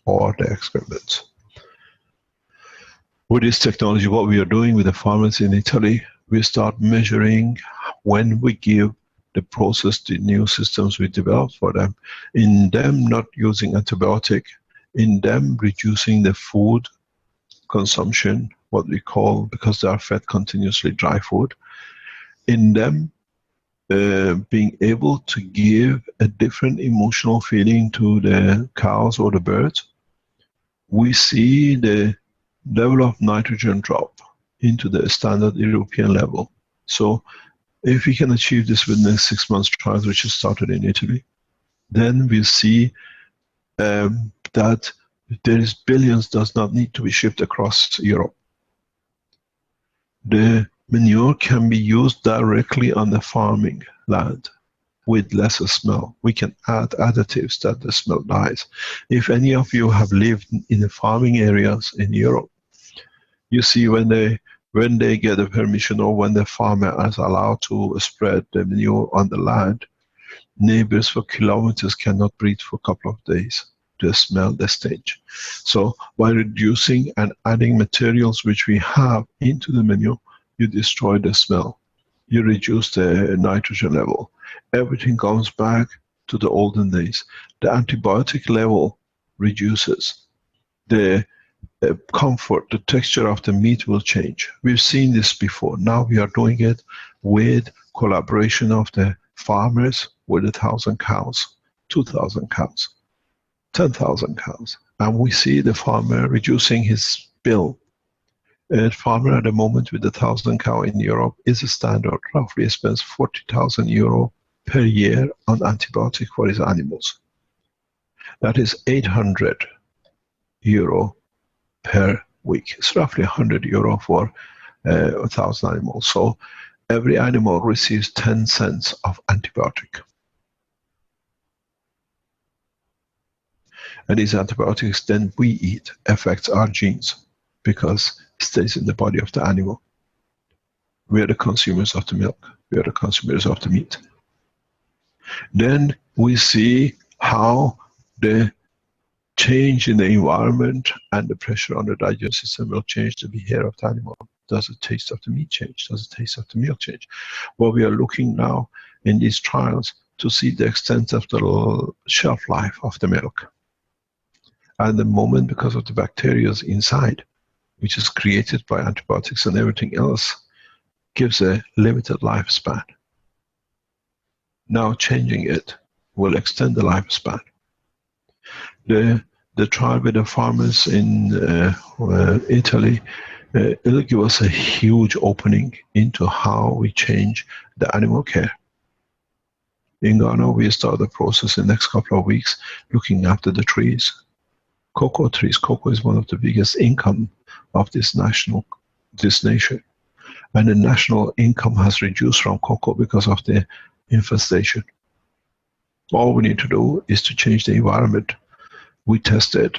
or the excrements. With this technology, what we are doing with the farmers in Italy, we start measuring when we give the process, the new systems we developed for them, in them not using antibiotic, in them reducing the food consumption, what we call, because they are fed continuously, dry food, in them being able to give a different emotional feeling to the cows or the birds. We see the level of nitrogen drop into the standard European level. So if we can achieve this within the 6 months trials, which is started in Italy, then we see that there is billions does not need to be shipped across Europe. The manure can be used directly on the farming land with less smell. We can add additives that the smell dies. If any of you have lived in the farming areas in Europe, You see, when they get the permission, or when the farmer is allowed to spread the manure on the land, neighbors for kilometers cannot breathe for a couple of days. The smell, the stench. So by reducing and adding materials which we have into the manure, you destroy the smell. You reduce the nitrogen level. Everything comes back to the olden days. The antibiotic level reduces. The comfort, the texture of the meat will change. We've seen this before. Now we are doing it with collaboration of the farmers with 1,000 cows, 2,000 cows, 10,000 cows. And we see the farmer reducing his bill. A farmer at the moment with 1,000 cow in Europe is a standard, roughly spends 40,000 euro per year on antibiotic for his animals. That is 800 euro per week. It's roughly 100 euro for 1,000 animals. So every animal receives 10 cents of antibiotic. And these antibiotics then we eat affects our genes because it stays in the body of the animal. We are the consumers of the milk. We are the consumers of the meat. Then we see how the change in the environment and the pressure on the digestive system will change the behavior of the animal. Does the taste of the meat change? Does the taste of the milk change? Well, we are looking now in these trials to see the extent of the shelf life of the milk. And the moment, because of the bacteria inside, which is created by antibiotics and everything else, gives a limited lifespan. Now changing it will extend the lifespan. The trial with the farmers in Italy, it'll give us a huge opening into how we change the animal care. In Ghana, we start the process in the next couple of weeks, looking after the trees. Cocoa trees. Cocoa is one of the biggest income of this nation. And the national income has reduced from cocoa because of the infestation. All we need to do is to change the environment. We tested.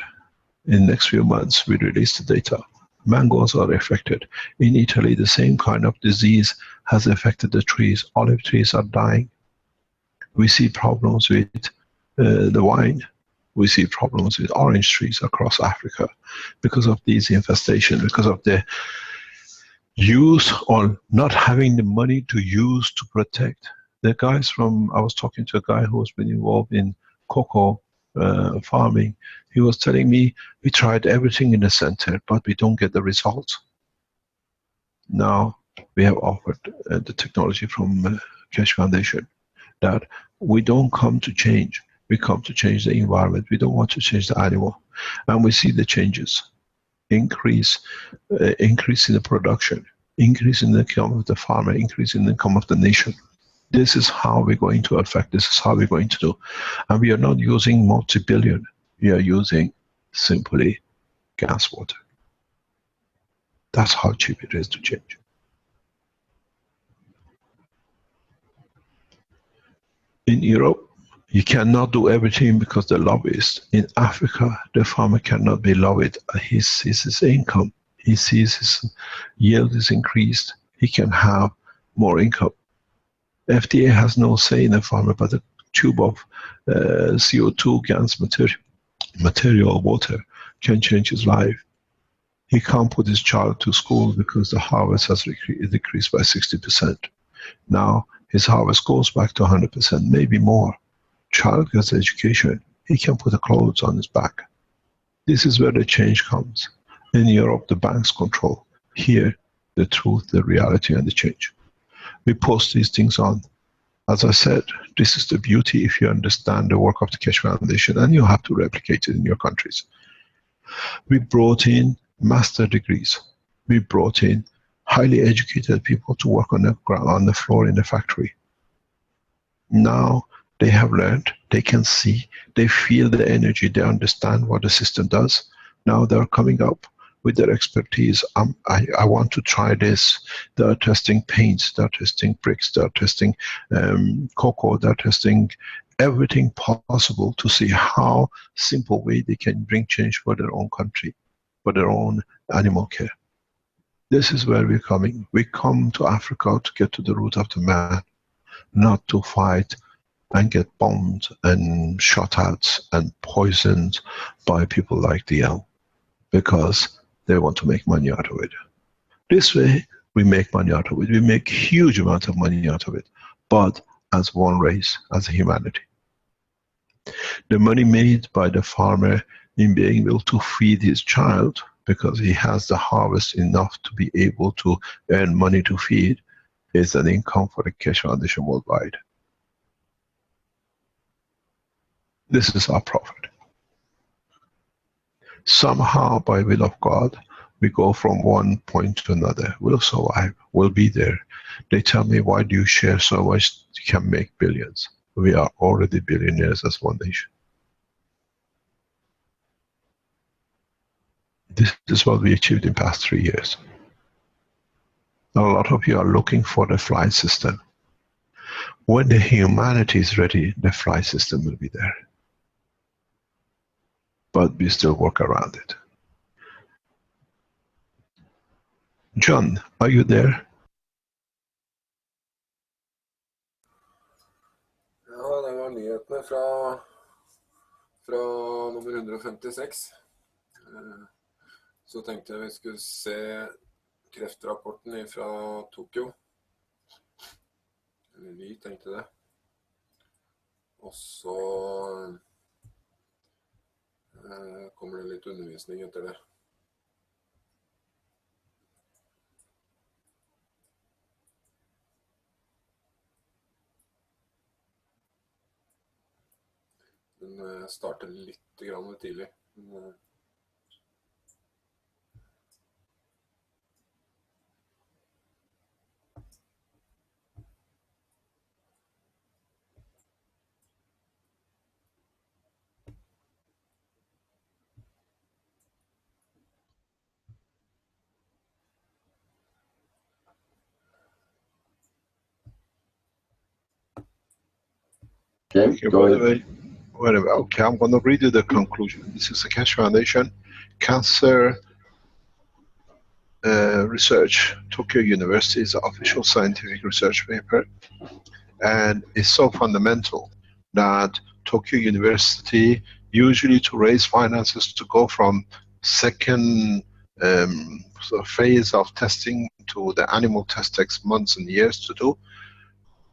In the next few months, we release the data. Mangoes are affected. In Italy, the same kind of disease has affected the trees. Olive trees are dying. We see problems with the wine. We see problems with orange trees across Africa because of these infestations, because of the use or not having the money to use to protect. The guys I was talking to a guy who has been involved in cocoa farming. He was telling me, we tried everything in the center, but we don't get the results. Now we have offered the technology from Keshe Foundation that we don't come to change. We come to change the environment. We don't want to change the animal. And we see the changes. Increase in the production, increase in the income of the farmer, increase in the income of the nation. This is how we're going to affect, this is how we're going to do. And we are not using multi-billion, we are using simply gas water. That's how cheap it is to change. In Europe, you cannot do everything because the lobbyists. In Africa, the farmer cannot be lobbied. He sees his income, he sees his yield is increased, he can have more income. FDA has no say in the farmer, but a tube of CO2 gas material water can change his life. He can't put his child to school because the harvest has decreased by 60%. Now his harvest goes back to 100%, maybe more. Child gets education, he can put the clothes on his back. This is where the change comes. In Europe, the banks control. Here, the truth, the reality, and the change. We post these things on. As I said, this is the beauty if you understand the work of the Keshe Foundation, and you have to replicate it in your countries. We brought in master degrees. We brought in highly educated people to work on the ground, on the floor in the factory. Now they have learned, they can see, they feel the energy, they understand what the system does. Now they're coming up with their expertise. I want to try this. They're testing paints, they're testing bricks, they're testing cocoa, they're testing everything possible to see how simple way they can bring change for their own country, for their own animal care. This is where we're coming. We come to Africa to get to the root of the man, not to fight and get bombed and shot at and poisoned by people like DL, because they want to make money out of it. This way, we make money out of it. We make huge amounts of money out of it, but as one race, as humanity. The money made by the farmer in being able to feed his child, because he has the harvest enough to be able to earn money to feed, is an income for the Keshe Foundation worldwide. This is our profit. Somehow, by will of God, we go from one point to another. We'll survive. We'll be there. They tell me, why do you share so much? You can make billions. We are already billionaires as one nation. This is what we achieved in the past 3 years. Now, a lot of you are looking for the flight system. When the humanity is ready, the flight system will be there. But we still work around it. John, are you there? Ja, det var nyhetene fra nummer 156. Så tenkte jeg vi skulle se kreftrapporten fra Tokyo. Eller vi tenkte det. Og så kommer det litt undervisning etter det. Den starter litt tidlig. Okay, go ahead. Okay, I'm going to read you the conclusion. This is the Keshe Foundation Cancer Research, Tokyo University's official scientific research paper, and it's so fundamental that Tokyo University, usually to raise finances to go from second phase of testing to the animal test takes months and years to do.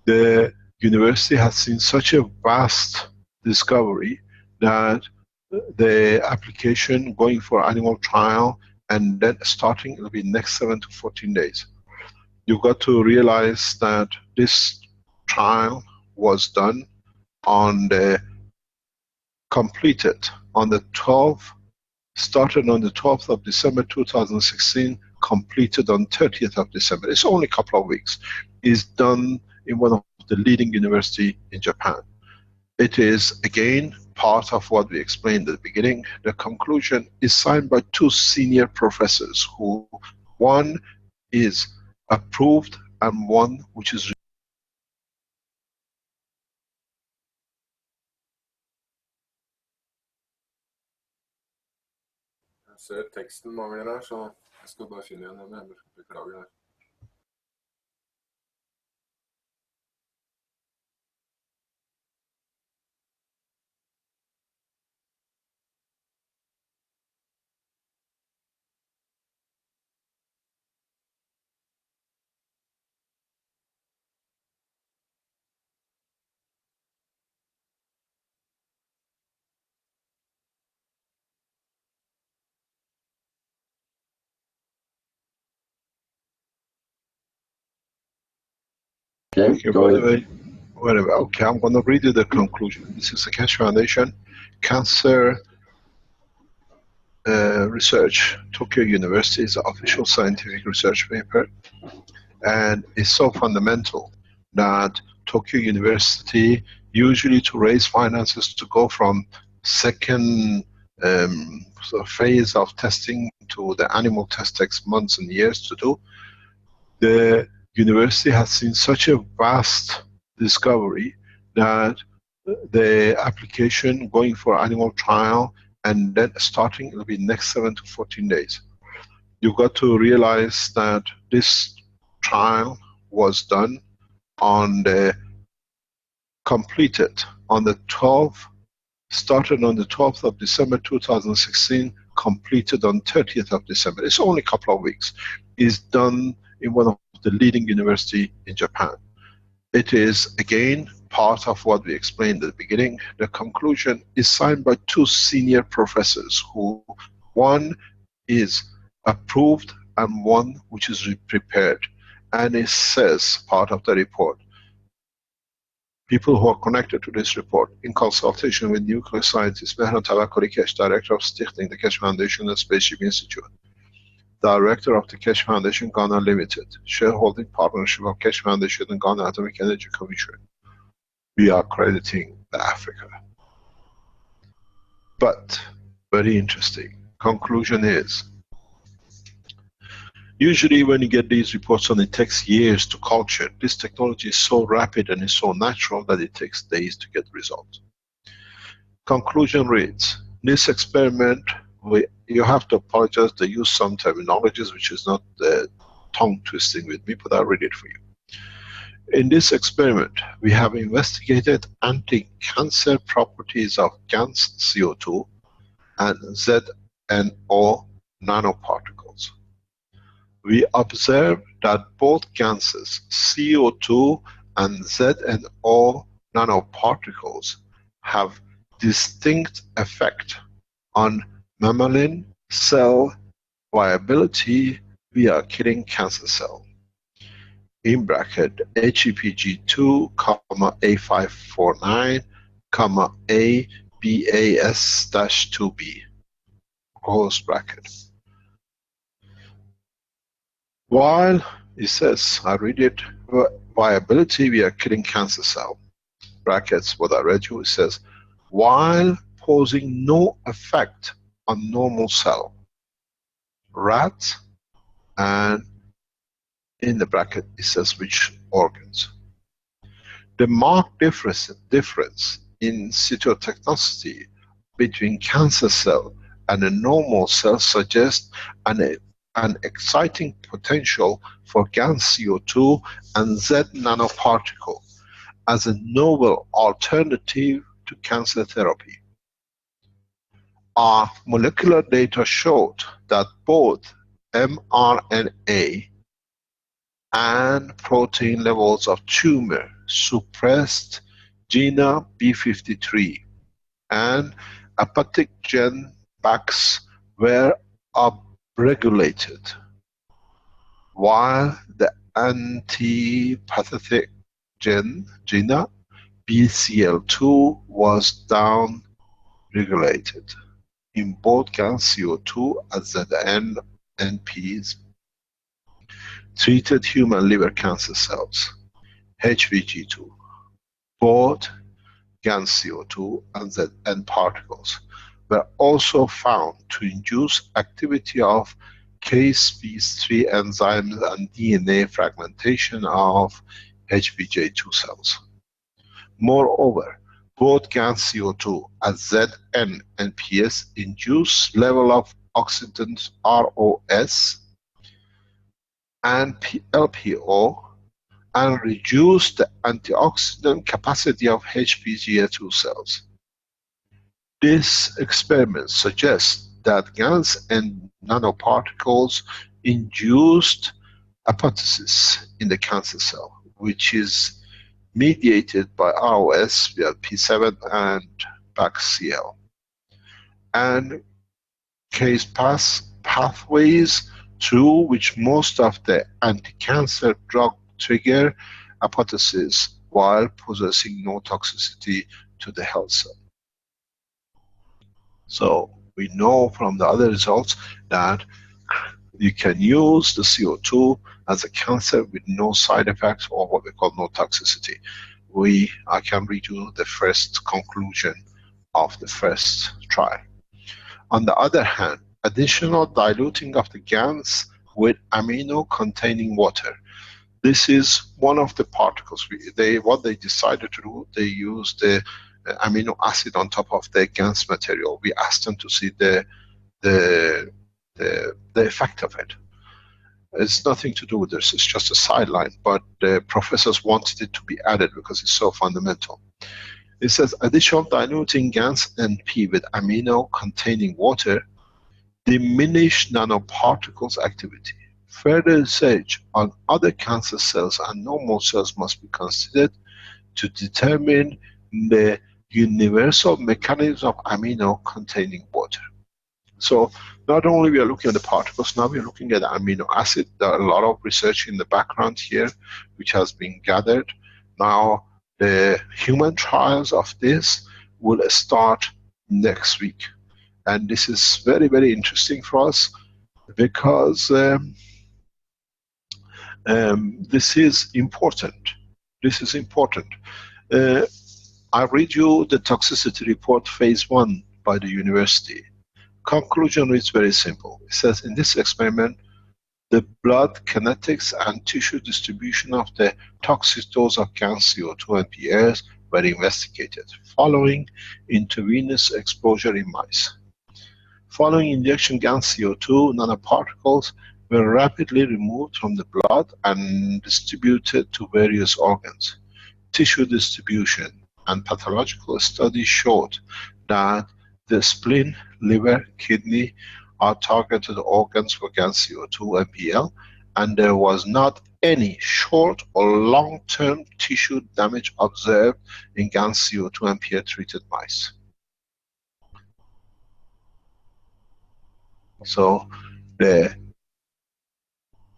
The university has seen such a vast discovery that the application going for animal trial and then starting will be next 7 to 14 days. You've got to realize that this trial was done on the completed on the 12th, started on the 12th of December 2016, completed on 30th of December. It's only a couple of weeks. It's done in one of the leading university in Japan. It is again part of what we explained at the beginning. The conclusion is signed by 2 senior professors, who one is approved and one which is Jeg ser teksten mangler her, så jeg skal bare finne igjen den. Jeg beklager det. Okay, go ahead. Okay, I'm going to read you the conclusion. This is the Keshe Foundation Cancer Research, Tokyo University's official scientific research paper, and it's so fundamental that Tokyo University, usually to raise finances to go from second phase of testing to the animal test takes months and years to do. The university has seen such a vast discovery that the application going for animal trial and then starting will be next 7 to 14 days. you've got to realize that this trial was done on the, completed on the 12th, started on the 12th of December 2016, completed on 30th of December. It's only a couple of weeks. It's done in one of the leading university in Japan. It is, again, part of what we explained at the beginning. The conclusion is signed by 2 senior professors, who one is approved and one which is prepared. And it says, part of the report, people who are connected to this report, in consultation with nuclear scientist Mehran Tawakkoli Keshe, director of Stichting, the Keshe Foundation and Spaceship Institute, director of the Keshe Foundation Ghana Limited, shareholding partnership of Keshe Foundation and Ghana Atomic Energy Commission, we are crediting the Africa. But, very interesting, conclusion is, usually when you get these reports on, it takes years to culture. This technology is so rapid and is so natural that it takes days to get results. Conclusion reads, this experiment, you have to apologize, they use some terminologies which is not tongue twisting with me, but I'll read it for you. In this experiment, we have investigated anti-cancer properties of GANS CO2 and ZNO nanoparticles. We observed that both GANSes, CO2 and ZNO nanoparticles, have distinct effect on mammalian cell viability via killing cancer cell. In bracket, HEPG2, A549, ABAS-2B, close bracket. While it says, I read it, viability via killing cancer cell, brackets, what I read you, it says, while posing no effect on normal cell, rats, and in the bracket it says which organs. The marked difference in cytotoxicity between cancer cell and a normal cell suggests an exciting potential for GAN CO2 and Z nanoparticle as a novel alternative to cancer therapy. Our molecular data showed that both mRNA and protein levels of tumor suppressed GINA B53 and apoptic gen BAX were upregulated, while the antipathogenic gen GINA BCL2 was down-regulated in both GAN CO2 and ZN NPs. Treated human liver cancer cells, HVG2, both GAN CO2 and ZN particles, were also found to induce activity of K-species3 enzymes and DNA fragmentation of HVG2 cells. Moreover, both GAN CO2 and ZN NPS induce level of oxidant ROS and LPO and reduce the antioxidant capacity of HPGA2 cells. This experiment suggests that GANs and nanoparticles induced apoptosis in the cancer cell, which is mediated by ROS via P7 and BACCL, and case pathways through which most of the anti-cancer drug trigger apoptosis while possessing no toxicity to the health cell. So we know from the other results that you can use the CO2 as a cancer with no side effects or what we call no toxicity. I can read you the first conclusion of the first trial. On the other hand, additional diluting of the GANs with amino containing water. This is one of the particles. What they decided to do, they used the amino acid on top of the GANs material. We asked them to see the the effect of it. It's nothing to do with this, it's just a sideline, but the professors wanted it to be added because it's so fundamental. It says, addition of diluting GANs NP with amino containing water diminish nanoparticles activity. Further research on other cancer cells and normal cells must be considered to determine the universal mechanism of amino containing water. So not only we are looking at the particles, now we are looking at the amino acid. There are a lot of research in the background here which has been gathered. Now the human trials of this will start next week. And this is very, very interesting for us because this is important. This is important. I read you the toxicity report phase 1 by the university. Conclusion is very simple. It says in this experiment, the blood kinetics and tissue distribution of the toxic dose of GAN CO2 and PAs were investigated following intravenous exposure in mice. Following injection GAN CO2, nanoparticles were rapidly removed from the blood and distributed to various organs. Tissue distribution and pathological studies showed that the spleen, liver, kidney are targeted organs for GAN CO2 and PL, and there was not any short or long-term tissue damage observed in GAN CO2 and PL treated mice. So the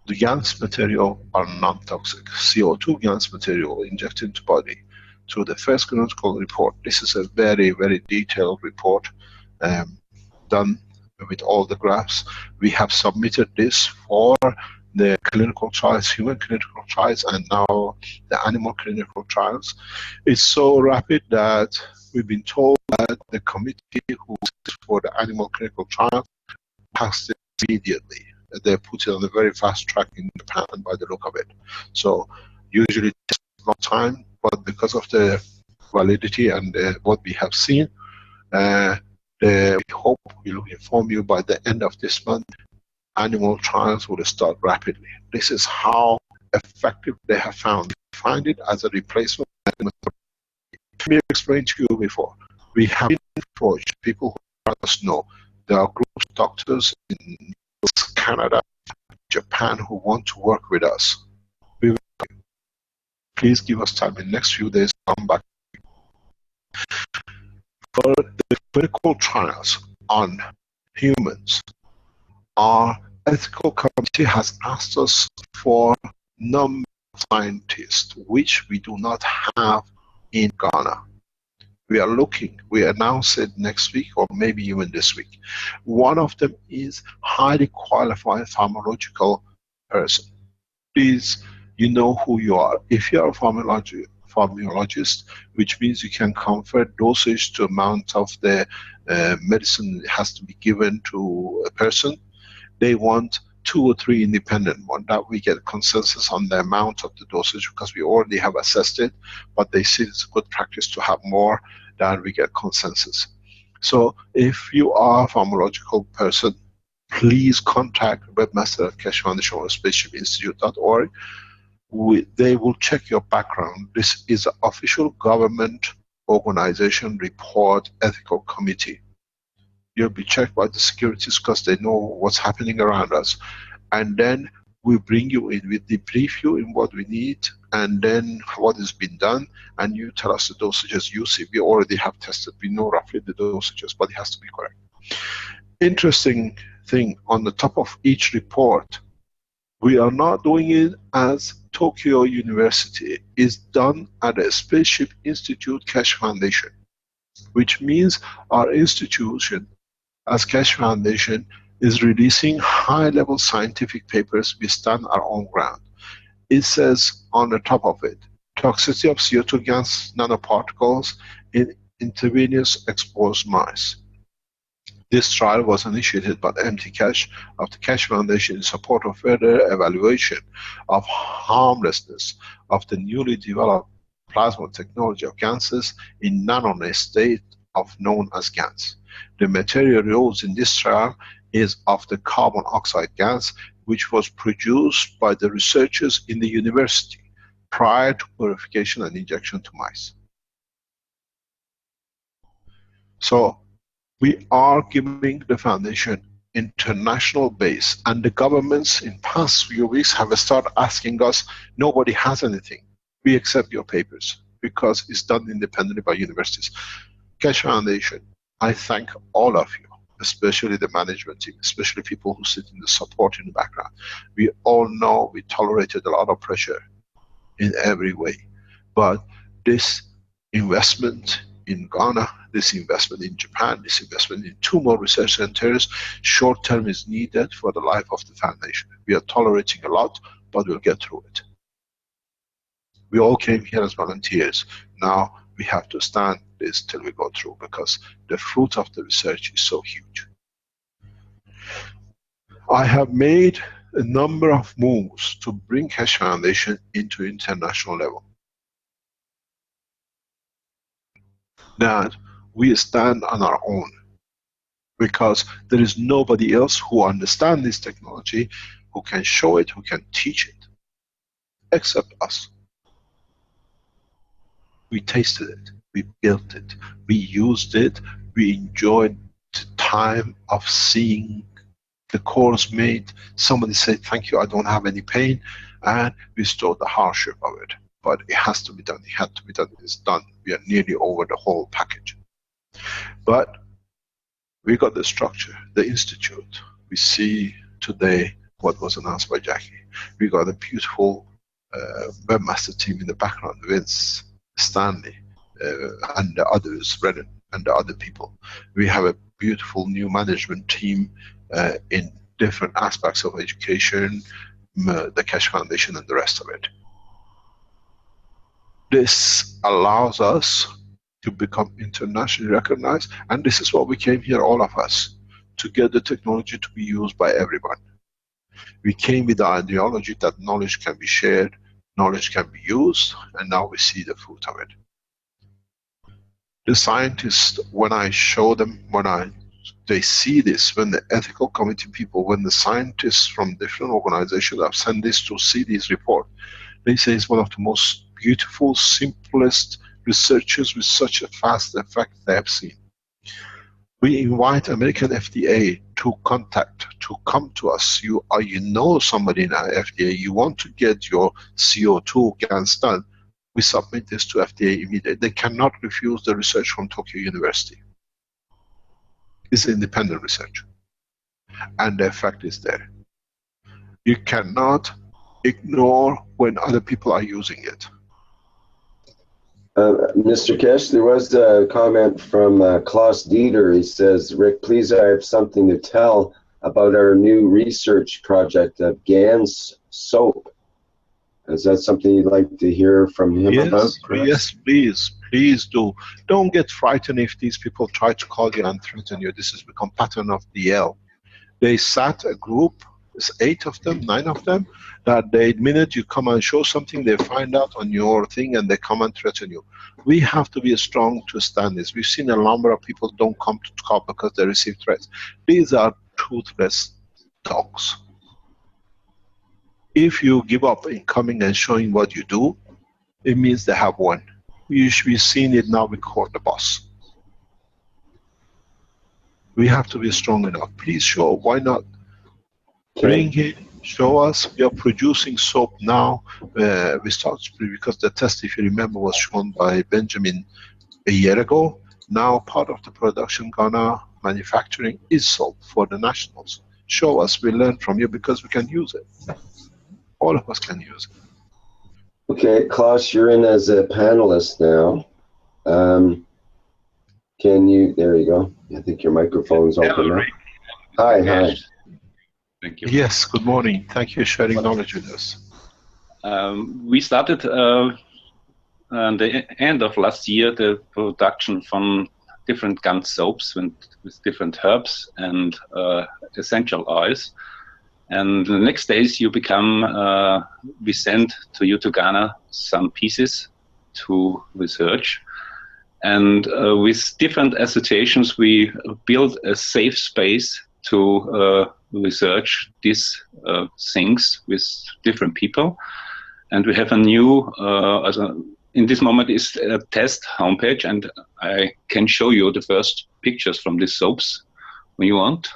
GANs material are non-toxic. CO2 GANs material injected into body through the first clinical report. This is a very, very detailed report done with all the graphs. We have submitted this for the clinical trials, human clinical trials, and now the animal clinical trials. It's so rapid that we've been told that the committee who is for the animal clinical trial passed it immediately. They put it on a very fast track in Japan by the look of it. So usually it takes a long time, but because of the validity and what we have seen, we hope we'll inform you by the end of this month. Animal trials will start rapidly. This is how effective they have found. They find it as a replacement. Let me explain to you before. We have been approached, people who let us know. There are groups of doctors in Canada, Japan who want to work with us. We will, please give us time. In the next few days, come back. For the clinical trials on humans, our ethical committee has asked us for number of scientists, which we do not have in Ghana. We are looking, we announce it next week or maybe even this week. One of them is highly qualified pharmacological person. Please, you know who you are. If you are a pharmacologist, which means you can convert dosage to amount of the medicine has to be given to a person. They want 2 or 3 independent ones that we get consensus on the amount of the dosage because we already have assessed it, but they see it's a good practice to have more than we get consensus. So if you are a pharmacological person, please contact webmaster at Keshe Foundation or spaceshipinstitute.org. They will check your background. This is an official government organization report ethical committee. You'll be checked by the securities because they know what's happening around us. And then we bring you in, we debrief you in what we need, and then what has been done, and you tell us the dosages you see. We already have tested, we know roughly the dosages, but it has to be correct. Interesting thing, on the top of each report, we are not doing it as Tokyo University. It's done at a Spaceship Institute Keshe Foundation, which means our institution as Keshe Foundation is releasing high-level scientific papers. We stand our own ground. It says on the top of it, toxicity of CO2 gas nanoparticles in intravenous exposed mice. This trial was initiated by the Keshe of the Keshe Foundation in support of further evaluation of harmlessness of the newly developed plasma technology of GANs in nano state of known as GANs. The material used in this trial is of the carbon oxide gas, which was produced by the researchers in the university prior to purification and injection to mice. So we are giving the foundation international base, and the governments in past few weeks have started asking us, nobody has anything. We accept your papers because it's done independently by universities. Keshe Foundation, I thank all of you, especially the management team, especially people who sit in the support in the background. We all know we tolerated a lot of pressure in every way, but this investment in Ghana, this investment in Japan, this investment in 2 more research centers, short term is needed for the life of the foundation. We are tolerating a lot, but we'll get through it. We all came here as volunteers. Now we have to stand this till we go through, because the fruit of the research is so huge. I have made a number of moves to bring Keshe Foundation into international level. That we stand on our own, because there is nobody else who understands this technology, who can show it, who can teach it, except us. We tasted it, we built it, we used it, we enjoyed the time of seeing the cores made. Somebody said, thank you, I don't have any pain, and we saw the hardship of it. But it has to be done, it had to be done, it's done. We are nearly over the whole package. But we got the structure, the institute. We see today what was announced by Jackie. We got a beautiful webmaster team in the background, Vince, Stanley, and the others, Brennan, and the other people. We have a beautiful new management team in different aspects of education, the Keshe Foundation and the rest of it. This allows us to become internationally recognized, and this is what we came here, all of us, to get the technology to be used by everyone. We came with the ideology that knowledge can be shared, knowledge can be used, and now we see the fruit of it. The scientists, when I show them, they see this, when the ethical committee people, when the scientists from different organizations have sent this to see this report, they say it's one of the most beautiful, simplest researches with such a fast effect they have seen. We invite American FDA to come to us. You know somebody in our FDA, you want to get your CO2 GANs done, we submit this to FDA immediately. They cannot refuse the research from Tokyo University. It's independent research, and the effect is there. You cannot ignore when other people are using it. Mr. Keshe, there was a comment from Klaus Dieter. He says, Rick, please, I have something to tell about our new research project of GANs soap. Is that something you'd like to hear from him about? Yes, please do. Don't get frightened if these people try to call you and threaten you. This has become pattern of DL. They sat a group, there's 8 of them, 9 of them, that the minute you come and show something, they find out on your thing and they come and threaten you. We have to be strong to stand this. We've seen a number of people don't come to talk because they receive threats. These are toothless dogs. If you give up in coming and showing what you do, it means they have won. We've seen it now with Court the Boss. We have to be strong enough. Please show, why not? Bring it, show us. We are producing soap now. We started because the test, if you remember, was shown by Benjamin a year ago. Now part of the production, Ghana manufacturing, is soap for the nationals. Show us, we learn from you because we can use it. All of us can use it. Okay, Klaus, you're in as a panelist now. Can you, there you go. I think your microphone's open now. Hi. Thank you. Yes, good morning. Thank you for sharing knowledge with us. We started at the end of last year the production from different GAN soaps with different herbs and essential oils. And the next days you become, we send to you to Ghana some pieces to research. And with different associations, we build a safe space to research these things with different people. And we have a new, in this moment is a test homepage, and I can show you the first pictures from these soaps when you want.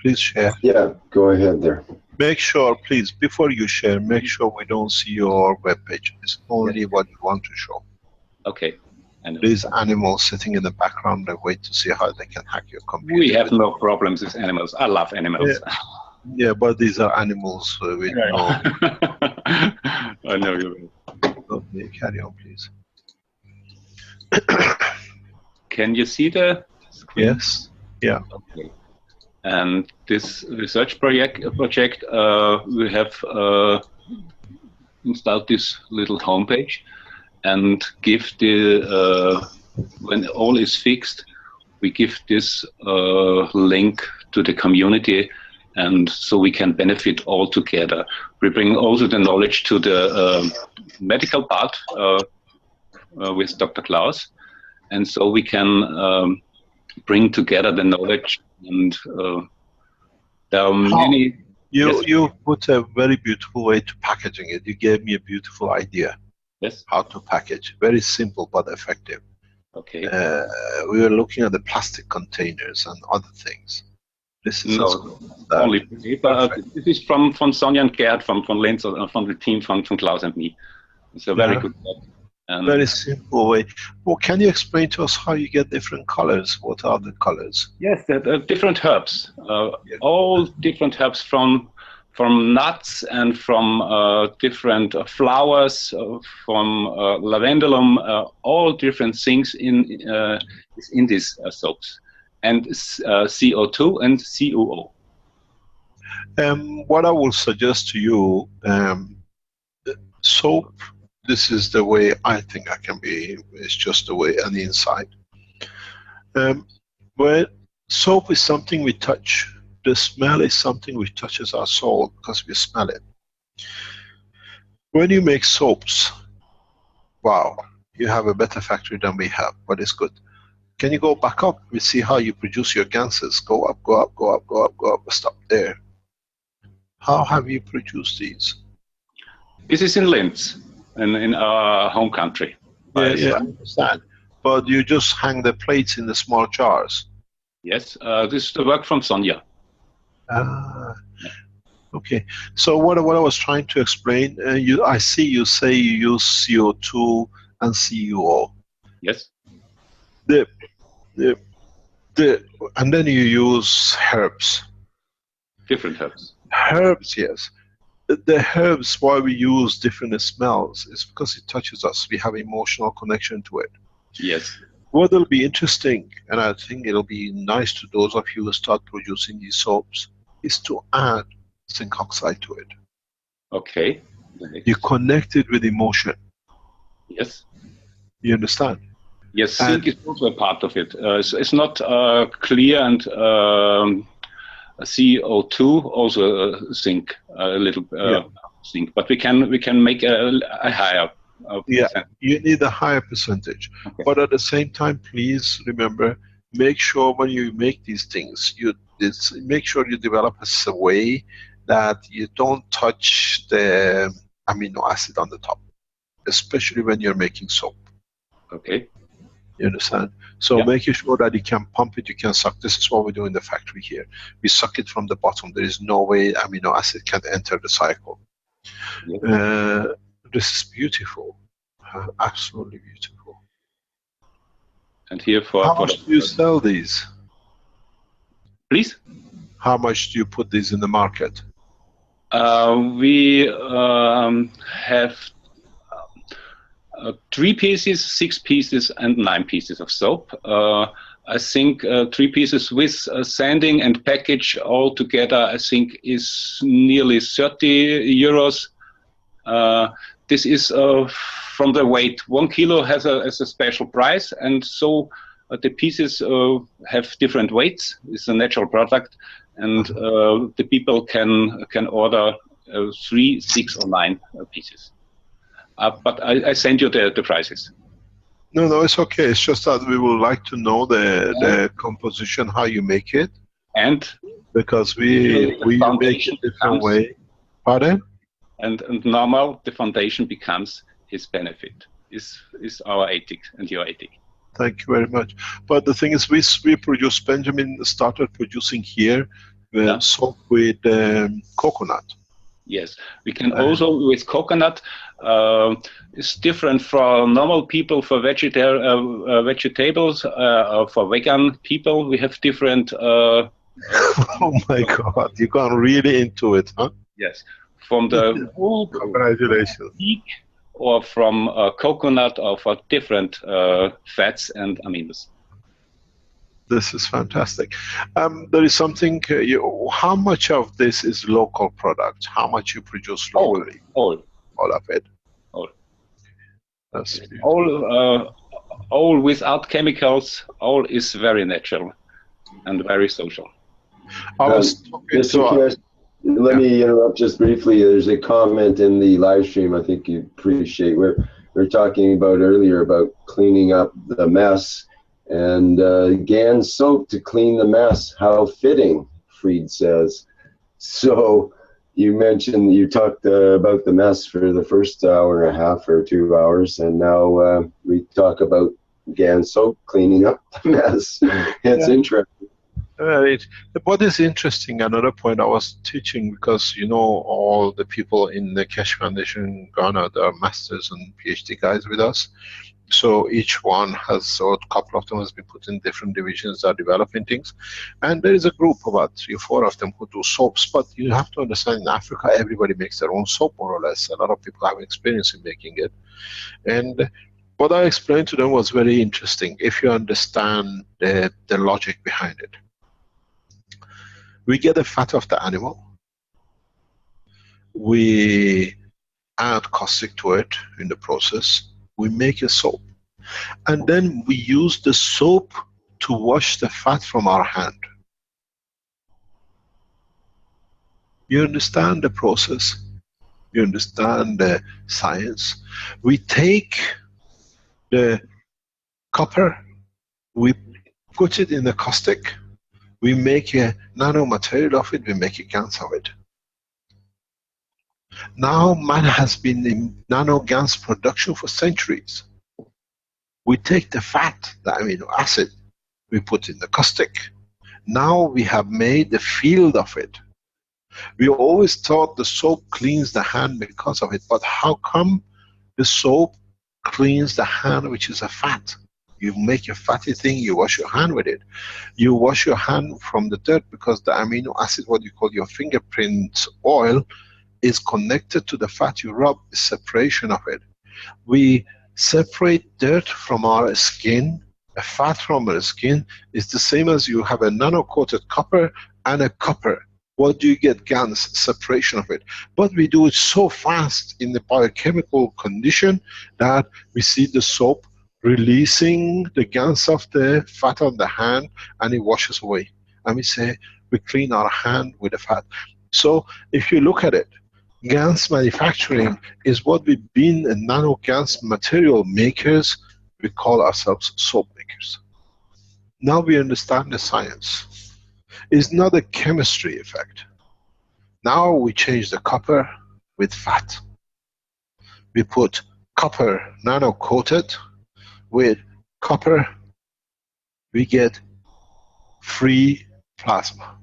Please share. Yeah, go ahead there. Make sure, please, before you share, make sure we don't see your webpage. It's only what you want to show. Okay. These animals sitting in the background, they wait to see how they can hack your computer. We have no problems with animals. I love animals. Yeah, but these are animals with no... I know you will. Okay, carry on, please. Can you see the screen? Yes. Yeah. Okay. And this research project we have installed this little homepage and give the when all is fixed, we give this link to the community, and so we can benefit all together. We bring also the knowledge to the medical part with Dr. Klaus, and so we can bring together the knowledge. And there are many. You put a very beautiful way to packaging it. You gave me a beautiful idea. Yes. How to package. Very simple but effective. Okay. We were looking at the plastic containers and other things. This is only paper. This is from Sonja and Gerd from Lenz, from the team from Klaus and me. It's a very good job. Very simple way. Well, can you explain to us how you get different colors? What are the colors? Yes, different herbs. All different herbs from nuts and from different flowers, from lavendulum, all different things in these soaps, and CO2 and COO. What I will suggest to you, soap. This is the way I think I can be. It's just the way on the inside. Well, soap is something we touch. The smell is something which touches our soul because we smell it. When you make soaps, wow, you have a better factory than we have, but it's good. Can you go back up? We see how you produce your ganses. Go up, go up, go up, go up, go up. Stop there. How have you produced these? This is in Linz, in our home country. Yeah, I understand. But you just hang the plates in the small jars. Yes, this is the work from Sonja. Okay. So what I was trying to explain, I see you say you use CO2 and CuO. Yes. And then you use herbs. Different herbs. Herbs, yes. The herbs, why we use different smells, is because it touches us. We have emotional connection to it. Yes. What will be interesting, and I think it'll be nice to those of you who start producing these soaps, is to add zinc oxide to it. Okay. You connect it with emotion. Yes. You understand? Yes, zinc is also a part of it. It's not clear, and CO2 also zinc, a little zinc, but we can make a higher. You need a higher percentage. Okay. But at the same time, please remember, make sure when you make these things, make sure you develop a way that you don't touch the amino acid on the top, especially when you're making soap. Okay. You understand? So making sure that you can pump it, you can suck. This is what we do in the factory here. We suck it from the bottom. There is no way amino acid can enter the cycle. This is beautiful. Absolutely beautiful. And here how much do you sell these? Please? How much do you put these in the market? We have 3 pieces, 6 pieces, and 9 pieces of soap. I think 3 pieces with sanding and package all together, I think, is nearly 30 euros. This is from the weight. 1 kilo has a special price, and so the pieces have different weights. It's a natural product, and the people can order 3, 6, or 9 pieces. But I send you the prices. No, it's okay. It's just that we would like to know the composition, how you make it. And because we make it different way. Pardon? And normal, the foundation becomes his benefit, is our ethic and your ethic. Thank you very much. But the thing is, we produce, Benjamin started producing here soap with coconut. Yes, we can also with coconut. It's different for normal people, for vegetables, for vegan people. We have different. Oh my God, you gone really into it, huh? Yes, from the wool, congratulations, or from coconut, or for different fats and amines. This is fantastic. There is something, how much of this is local product? How much you produce locally? All of it? All. That's all without chemicals, all is very natural and very social. I was talking to... Let me interrupt just briefly. There's a comment in the live stream I think you appreciate. We're talking about earlier about cleaning up the mess. And Gan soap to clean the mess. How fitting, Fried says. So you mentioned, you talked about the mess for the first hour and a half or 2 hours, and now we talk about Gan soap cleaning up the mess. It's interesting. What is interesting, another point I was teaching, because all the people in the Keshe Foundation in Ghana, they are masters and PhD guys with us. So each one has, or a couple of them has been put in different divisions that are developing things. And there is a group, about 3 or 4 of them, who do soaps. But you have to understand, in Africa, everybody makes their own soap, more or less. A lot of people have experience in making it. And what I explained to them was very interesting, if you understand the logic behind it. We get the fat of the animal. We add caustic to it in the process. We make a soap, and then we use the soap to wash the fat from our hand. You understand the process? You understand the science? We take the copper, we put it in the caustic, we make a nano-material of it, we make a GANs of it. Now man has been in nano-GANs production for centuries. We take the fat, the amino acid, we put in the caustic. Now we have made the field of it. We always thought the soap cleans the hand because of it, but how come the soap cleans the hand, which is a fat? You make a fatty thing, you wash your hand with it. You wash your hand from the dirt because the amino acid, what you call your fingerprint oil, is connected to the fat you rub, the separation of it. We separate dirt from our skin. A fat from our skin is the same as you have a nano-coated copper and a copper. What do you get? GANs, separation of it. But we do it so fast in the biochemical condition that we see the soap releasing the GANs of the fat on the hand, and it washes away. And we say we clean our hand with the fat. So if you look at it, GANs manufacturing is what we've been, a nano-GANs material makers. We call ourselves soap makers. Now we understand the science. It's not a chemistry effect. Now we change the copper with fat. We put copper nano-coated with copper. We get free plasma.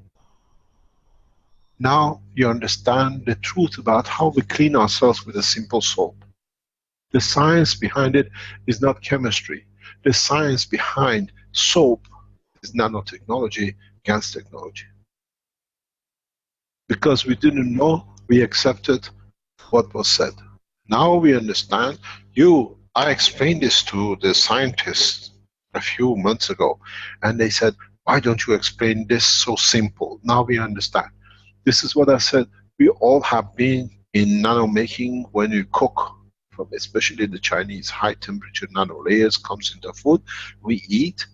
Now you understand the truth about how we clean ourselves with a simple soap. The science behind it is not chemistry. The science behind soap is nanotechnology, GANs technology. Because we didn't know, we accepted what was said. Now we understand. I explained this to the scientists a few months ago, and they said, why don't you explain this so simple? Now we understand. This is what I said. We all have been in nano making when you cook, from especially the Chinese high temperature nano layers comes into food. We eat,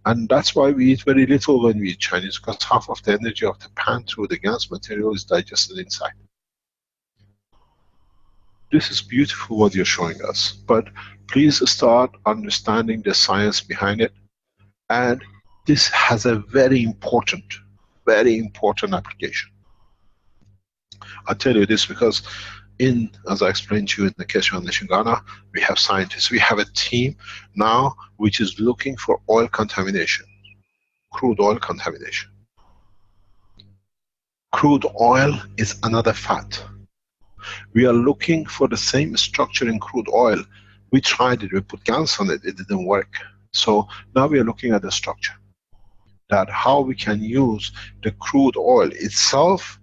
and that's why we eat very little when we eat Chinese, because half of the energy of the pan through the GANs material is digested inside. This is beautiful what you're showing us, but please start understanding the science behind it. And this has a very important very important application. I tell you this because as I explained to you in the Keshe Foundation Ghana, we have scientists, we have a team now which is looking for oil contamination, crude oil contamination. Crude oil is another fat. We are looking for the same structure in crude oil. We tried it, we put GANs on it, it didn't work. So now we are looking at the structure, that how we can use the crude oil itself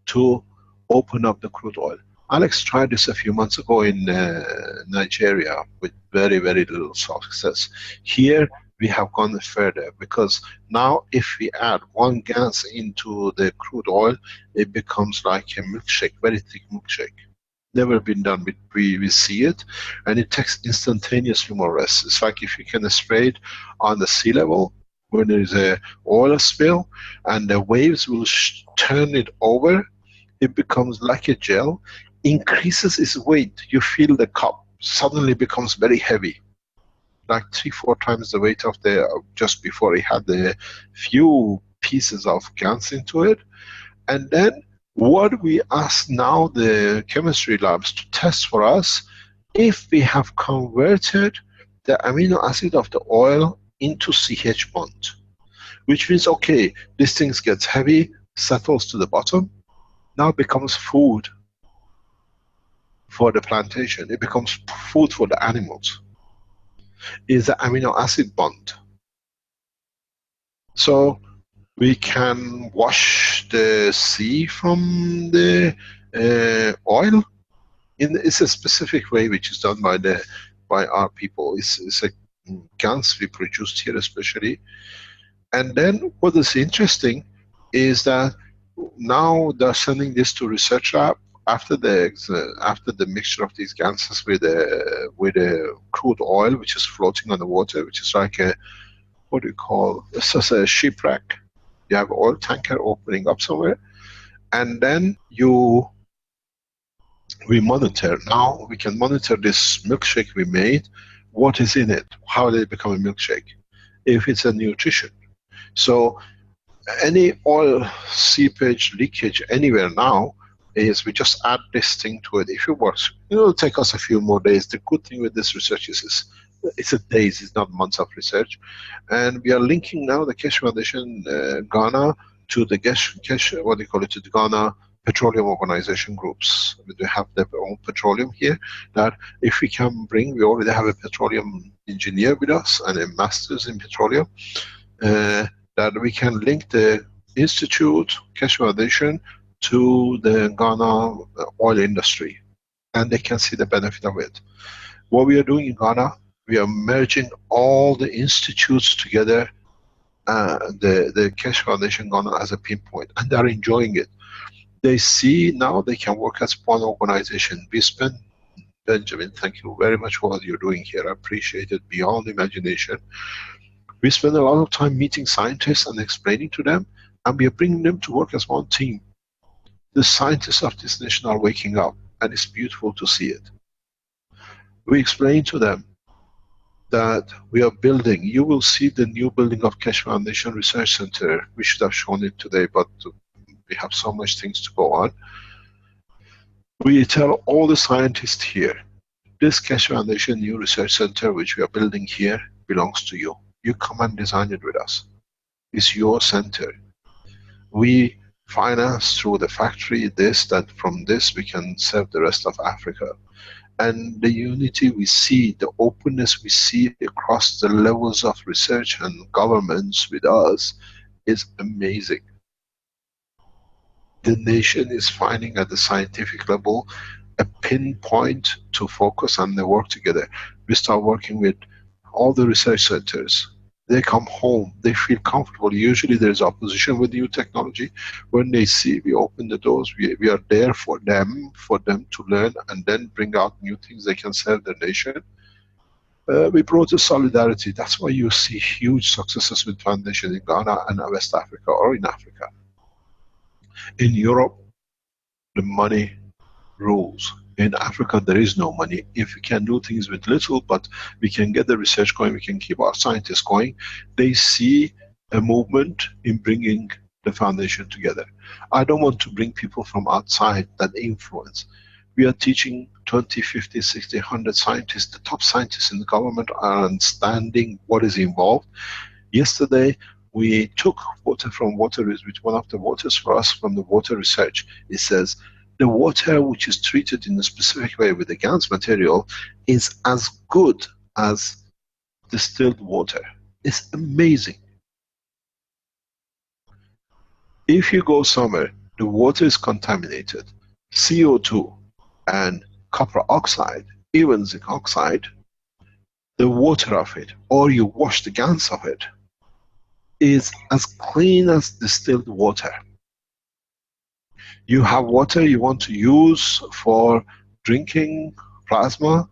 to open up the crude oil. Alex tried this a few months ago in Nigeria with very, very little success. Here we have gone further, because now if we add one gas into the crude oil, it becomes like a milkshake, very thick milkshake. Never been done. We see it, and it takes instantaneously more rest. It's like if you can spray it on the sea level when there is a oil spill, and the waves will turn it over. It becomes like a gel, increases its weight. You feel the cup suddenly becomes very heavy, like 3-4 times the weight of the just before it had the few pieces of gas into it. And then what we ask now the chemistry labs to test for us, if we have converted the amino acid of the oil into CH bond, which means, okay, this thing gets heavy, settles to the bottom, now it becomes food for the plantation. It becomes food for the animals. Is the amino acid bond. So we can wash the sea from the oil. It's a specific way which is done by our people. It's a gas we produced here especially. And then what is interesting is that now they're sending this to research lab after the mixture of these gases with a crude oil which is floating on the water, which is like a, what do you call, it's just a shipwreck. You have an oil tanker opening up somewhere, and then we monitor. Now we can monitor this milkshake we made, what is in it, how did it become a milkshake, if it's a nutrition. So any oil seepage, leakage anywhere now, is we just add this thing to it. If it works, it will take us a few more days. The good thing with this research is it's a days, it's not months of research. And we are linking now the Keshe Foundation Ghana to the Keshe, what do you call it, to the Ghana Petroleum Organization groups. They have their own petroleum here, that if we can bring, we already have a petroleum engineer with us and a master's in petroleum, that we can link the institute, Keshe Foundation, to the Ghana oil industry, and they can see the benefit of it. What we are doing in Ghana, we are merging all the institutes together, the Keshe Foundation Ghana as a pinpoint, and they're enjoying it. They see now they can work as one organization. We spend, Benjamin, thank you very much for what you're doing here. I appreciate it beyond imagination. We spend a lot of time meeting scientists and explaining to them, and we are bringing them to work as one team. The scientists of this nation are waking up, and it's beautiful to see it. We explain to them that we are building, you will see the new building of Keshe Foundation Research Center. We should have shown it today, but we have so much things to go on. We tell all the scientists here, this Keshe Foundation new research center which we are building here belongs to you. You come and design it with us. It's your center. We finance through the factory this, that from this we can serve the rest of Africa. And the unity we see, the openness we see across the levels of research and governments with us is amazing. The nation is finding at the scientific level a pinpoint to focus and they work together. We start working with all the research centers. They come home, they feel comfortable. Usually there's opposition with new technology. When they see we open the doors, we are there for them to learn and then bring out new things they can serve their nation. We brought a solidarity. That's why you see huge successes with foundation in Ghana and West Africa or in Africa. In Europe, the money rules. In Africa, there is no money. If we can do things with little, but we can get the research going, we can keep our scientists going. They see a movement in bringing the foundation together. I don't want to bring people from outside that influence. We are teaching 20, 50, 60, 100 scientists. The top scientists in the government are understanding what is involved. Yesterday, we took water from water, which one of the waters for us from the water research. It says, the water which is treated in a specific way with the GANS material is as good as distilled water. It's amazing. If you go somewhere, the water is contaminated, CO2 and copper oxide, even zinc oxide, the water of it, or you wash the GANS of it, is as clean as distilled water. You have water you want to use for drinking plasma,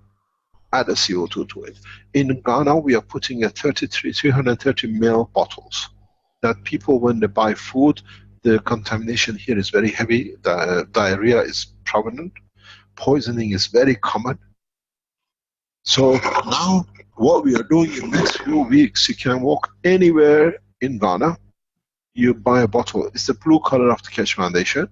add a CO2 to it. In Ghana, we are putting a 330 ml bottles that people, when they buy food, the contamination here is very heavy. The diarrhea is prominent. Poisoning is very common. So now what we are doing in the next few weeks, you can walk anywhere in Ghana, you buy a bottle, it's the blue color of the Keshe Foundation,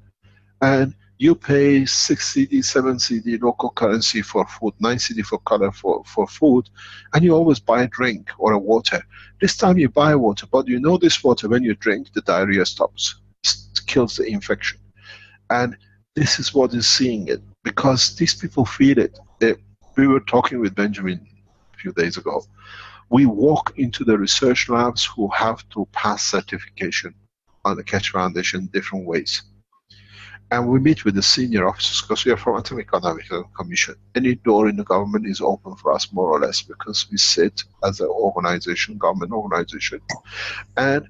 and you pay 6 CD, 7 CD local currency for food, 9 CD for color for food, and you always buy a drink or a water. This time you buy water, but you know this water, when you drink, the diarrhea stops. It kills the infection. And this is what is seeing it, because these people feel it. We were talking with Benjamin a few days ago. We walk into the research labs who have to pass certification on the Keshe Foundation different ways. And we meet with the senior officers, because we are from Atomic Energy Commission. Any door in the government is open for us, more or less, because we sit as an organization, government organization. And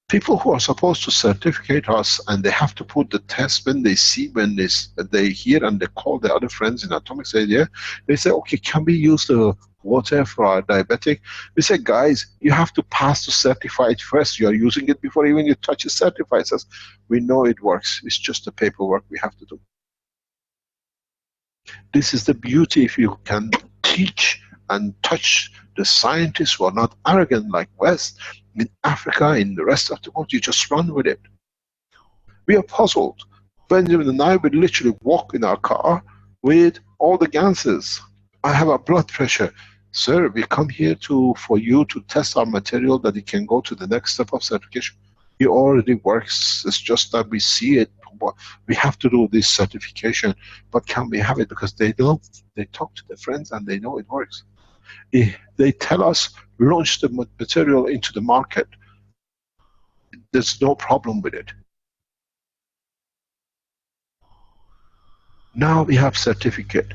people who are supposed to certificate us, and they have to put the test when they see, when they hear and they call their other friends in atomics area, they say, okay, can we use the water for our diabetic? We say, guys, you have to pass to certify it first. You are using it before even you touch it, certifies us. We know it works. It's just the paperwork we have to do. This is the beauty if you can teach and touch the scientists who are not arrogant like West. In Africa, in the rest of the world, you just run with it. We are puzzled. Benjamin and I would literally walk in our car with all the ganses. I have a blood pressure. Sir, we come here for you to test our material that it can go to the next step of certification. It already works. It's just that we see it. We have to do this certification, but can we have it? Because they know, they talk to their friends and they know it works. They tell us, launch the material into the market. There's no problem with it. Now we have certificate.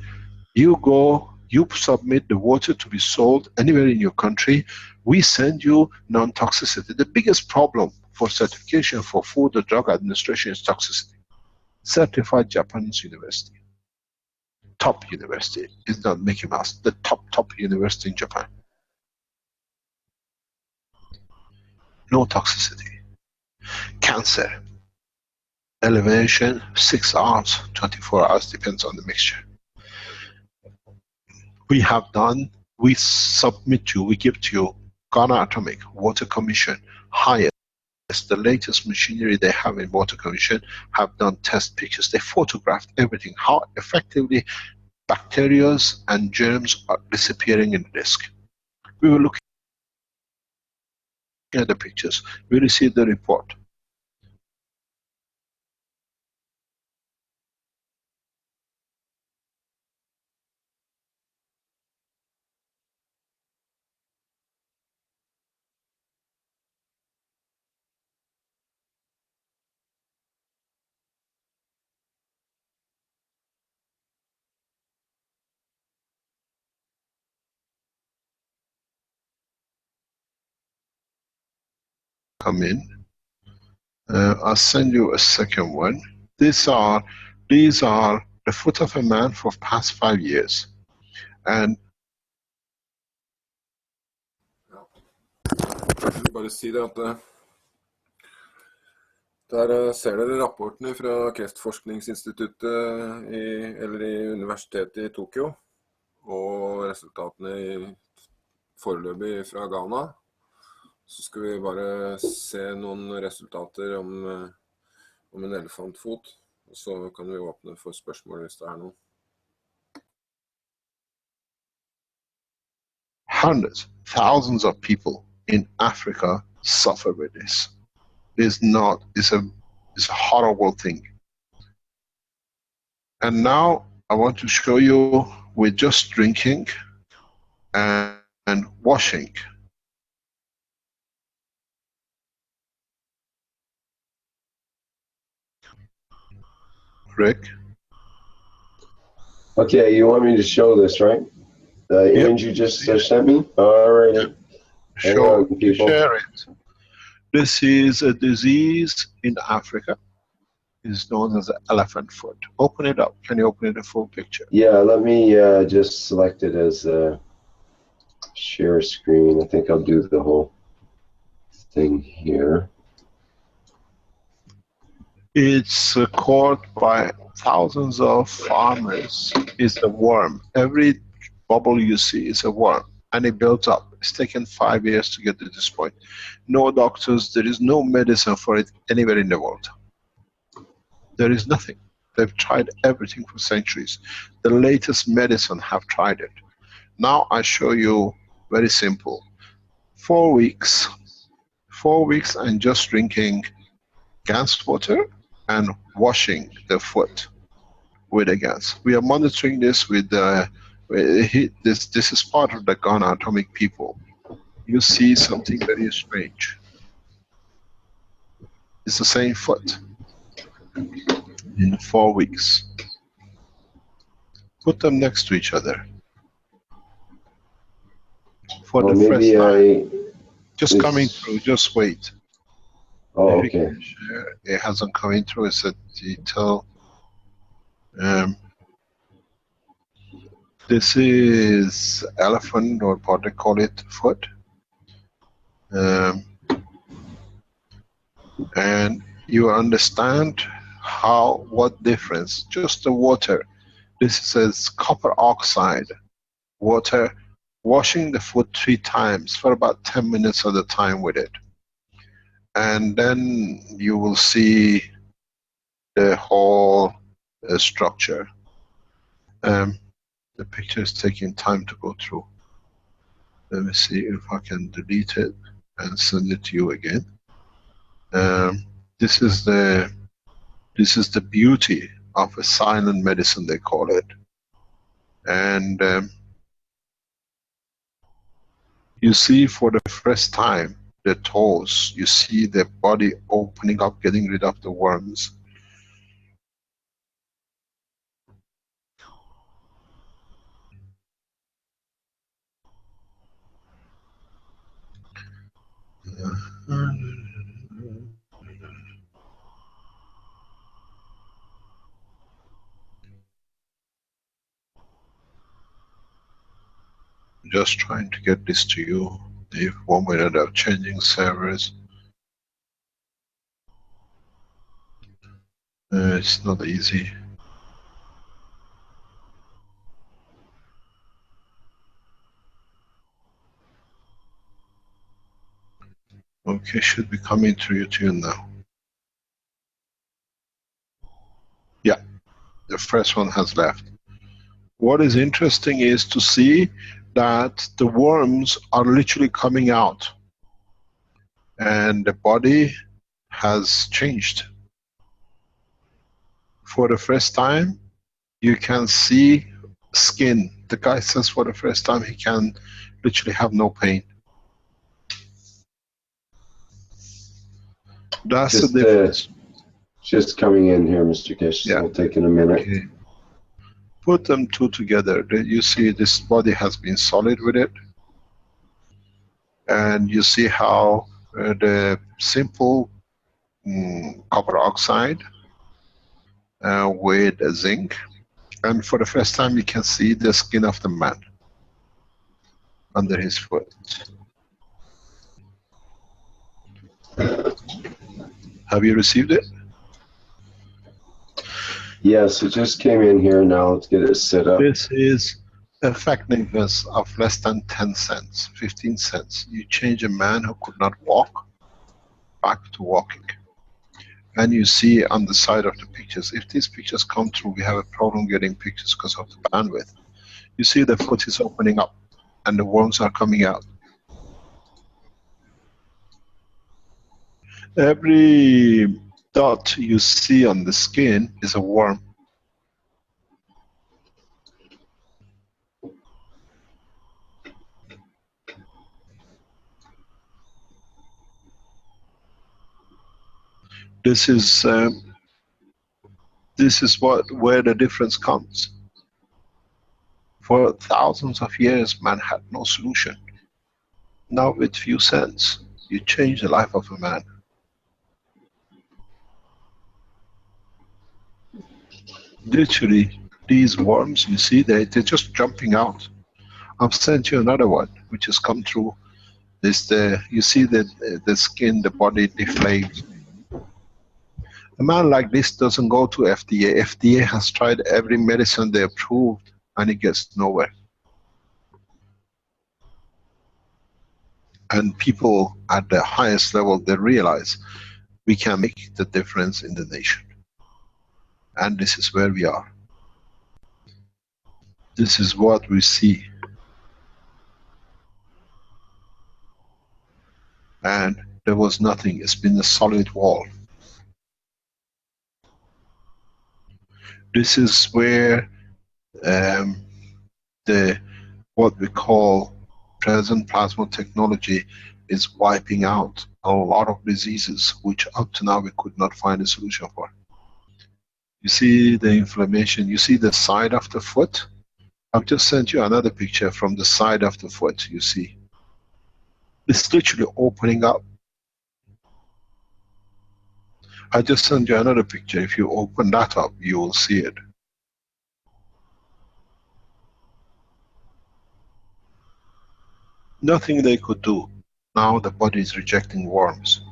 You go, you submit the water to be sold anywhere in your country. We send you non-toxicity. The biggest problem for certification for Food and Drug Administration is toxicity. Certified Japanese university. Top university. It's not Mickey Mouse. The top university in Japan. No toxicity. Cancer. Elimination, 6 hours, 24 hours, depends on the mixture. We have done, we submit to you, we give to you, Ghana Atomic, Water Commission, highest, the latest machinery they have in Water Commission, have done test pictures. They photographed everything, how effectively bacteria and germs are disappearing in the disk. We were looking at the pictures. We received the report. Come in. I'll send you a second one. These are the foot of a man for past 5 years. And Jeg vil bare si det at der ser dere rapportene fra Kreftforskningsinstituttet i Universitetet i Tokyo, og resultatene foreløpig fra Ghana. Så skal vi bare se noen resultater om en elefantfot, og så kan vi åpne for spørsmål hvis det er noe. Hundreds, thousands of people in Africa suffer with this. It's a horrible thing. And now I want to show you with just drinking and washing. Rick? Okay, you want me to show this, right? The image you just sent me? Alrighty. Hang on, people. Share it. This is a disease in Africa. It's known as the elephant foot. Open it up. Can you open it a full picture? Yeah, let me just select it as a share screen. I think I'll do the whole thing here. It's caught by thousands of farmers. It's a worm. Every bubble you see is a worm, and it builds up. It's taken 5 years to get to this point. No doctors, there is no medicine for it anywhere in the world. There is nothing. They've tried everything for centuries. The latest medicine have tried it. Now I show you very simple. 4 weeks. 4 weeks and just drinking gas water and washing the foot with a gas. We are monitoring this with this is part of the Ghana atomic people. You see something very strange. It's the same foot in 4 weeks. Put them next to each other. For the first time. Just coming through, just wait. Oh, okay. It hasn't come in through, it's a detail. This is elephant, or what they call it, foot. And you understand what difference, just the water. This is copper oxide water, washing the foot 3 times for about 10 minutes at a time with it. And then you will see the whole structure. The picture is taking time to go through. Let me see if I can delete it and send it to you again. This is the beauty of a silent medicine, they call it. And you see for the first time the toes, you see the body opening up, getting rid of the worms. Just trying to get this to you. If 1 minute of changing servers. It's not easy. Okay, should be coming through your tune now. Yeah, the first one has left. What is interesting is to see that the worms are literally coming out and the body has changed. For the first time, you can see skin. The guy says for the first time he can literally have no pain. That's the difference. Just coming in here, Mr. Keshe. Yeah. It'll take in a minute. Okay. Put them two together. You see this body has been solid with it. And you see how the simple copper oxide with zinc. And for the first time you can see the skin of the man under his foot. Have you received it? Yes, it just came in here. Now let's get it set up. This is effectiveness of less than 10 cents, 15 cents. You change a man who could not walk back to walking. And you see on the side of the pictures, if these pictures come through, we have a problem getting pictures because of the bandwidth. You see the foot is opening up and the worms are coming out. Every dot you see on the skin is a worm. This is where the difference comes. For thousands of years, man had no solution. Now, with few cents, you change the life of a man. Literally, these worms, you see, they're just jumping out. I've sent you another one, which has come through. This you see the skin, the body deflates. A man like this doesn't go to FDA. FDA has tried every medicine they approved, and it gets nowhere. And people at the highest level, they realize we can make the difference in the nation. And this is where we are. This is what we see. And there was nothing. It's been a solid wall. This is where what we call present plasma technology is wiping out a lot of diseases which up to now we could not find a solution for. You see the inflammation, you see the side of the foot. I've just sent you another picture from the side of the foot, you see. It's literally opening up. I just sent you another picture. If you open that up, you will see it. Nothing they could do. Now the body is rejecting worms.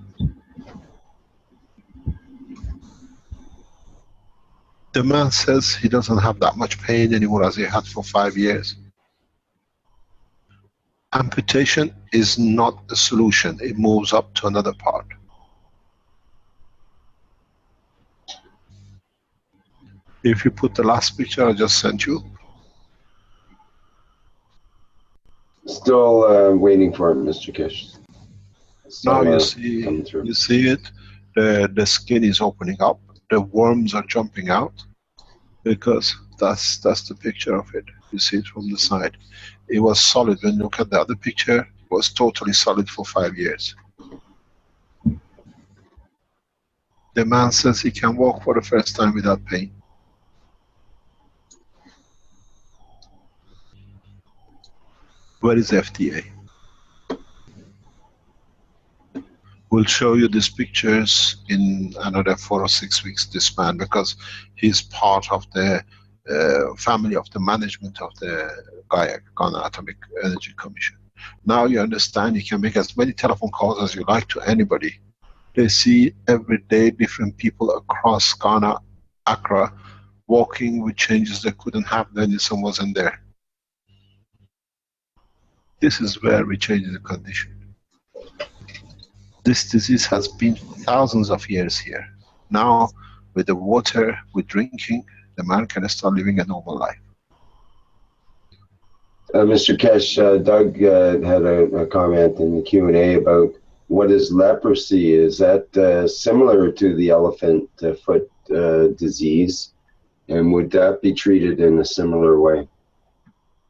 The man says he doesn't have that much pain anymore as he had for 5 years. Amputation is not a solution. It moves up to another part. If you put the last picture I just sent you. Still waiting for it, Mr. Keshe. Now you see it. The skin is opening up. The worms are jumping out because that's the picture of it. You see it from the side. It was solid. When you look at the other picture, it was totally solid for 5 years. The man says he can walk for the first time without pain. Where is FDA? We'll show you these pictures in another 4 or 6 weeks, this man, because he's part of the family of the management of the Ghana Atomic Energy Commission. Now you understand you can make as many telephone calls as you like to anybody. They see every day different people across Ghana, Accra, walking with changes they couldn't have when someone wasn't there. This is where we change the condition. This disease has been for thousands of years here. Now, with the water, with drinking, the man can start living a normal life. Mr. Keshe, Doug had a comment in the Q&A about what is leprosy. Is that similar to the elephant foot disease? And would that be treated in a similar way?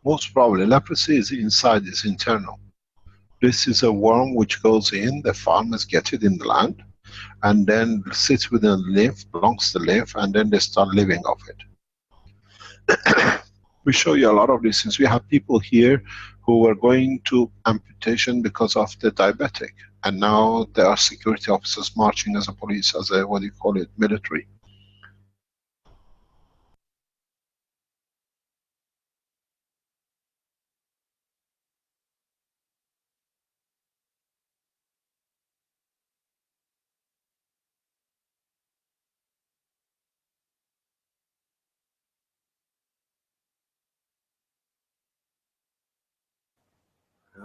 Most probably. Leprosy is inside, it's internal. This is a worm which goes in, the farmers get it in the land, and then sits within the lymph, belongs to the lymph, and then they start living off it. We show you a lot of these things. We have people here who were going to amputation because of the diabetic, and now there are security officers marching as a police, as a, what do you call it, military.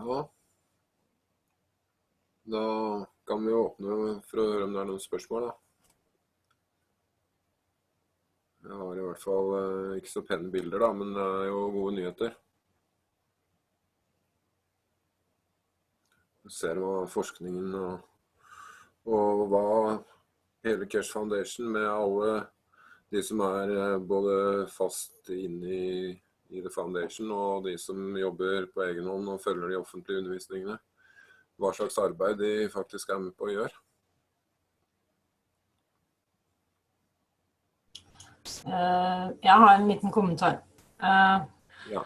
Ja, da kan vi åpne for å høre om det noen spørsmål da. Jeg har i hvert fall ikke så penne bilder da, men det jo gode nyheter. Vi ser hva forskningen og hva hele Keshe Foundation med alle de som både fast inne i The Foundation og de som jobber på egen hånd og følger de offentlige undervisningene, hva slags arbeid de faktisk med på å gjøre. Jeg har en liten kommentar. Ja.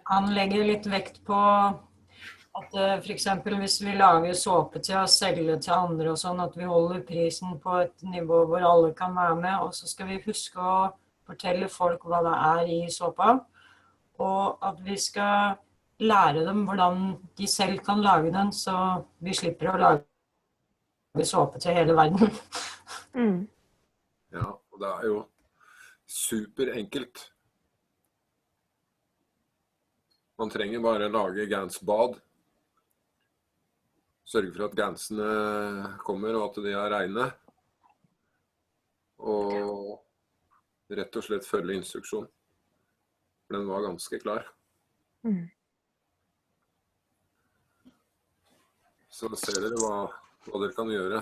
Han legger litt vekt på at for eksempel hvis vi lager såpe til å selge til andre og sånn, at vi holder prisen på et nivå hvor alle kan være med, og så skal vi huske å fortelle folk hva det i såpa, og at vi skal lære dem hvordan de selv kan lage den, så vi slipper å lage såpe til hele verden. Ja, og det jo superenkelt. Man trenger bare lage Gans-bad, sørge for at gansene kommer og at de rene, og rett og slett følge instruksjon. For den var ganske klar. Så ser dere hva dere kan gjøre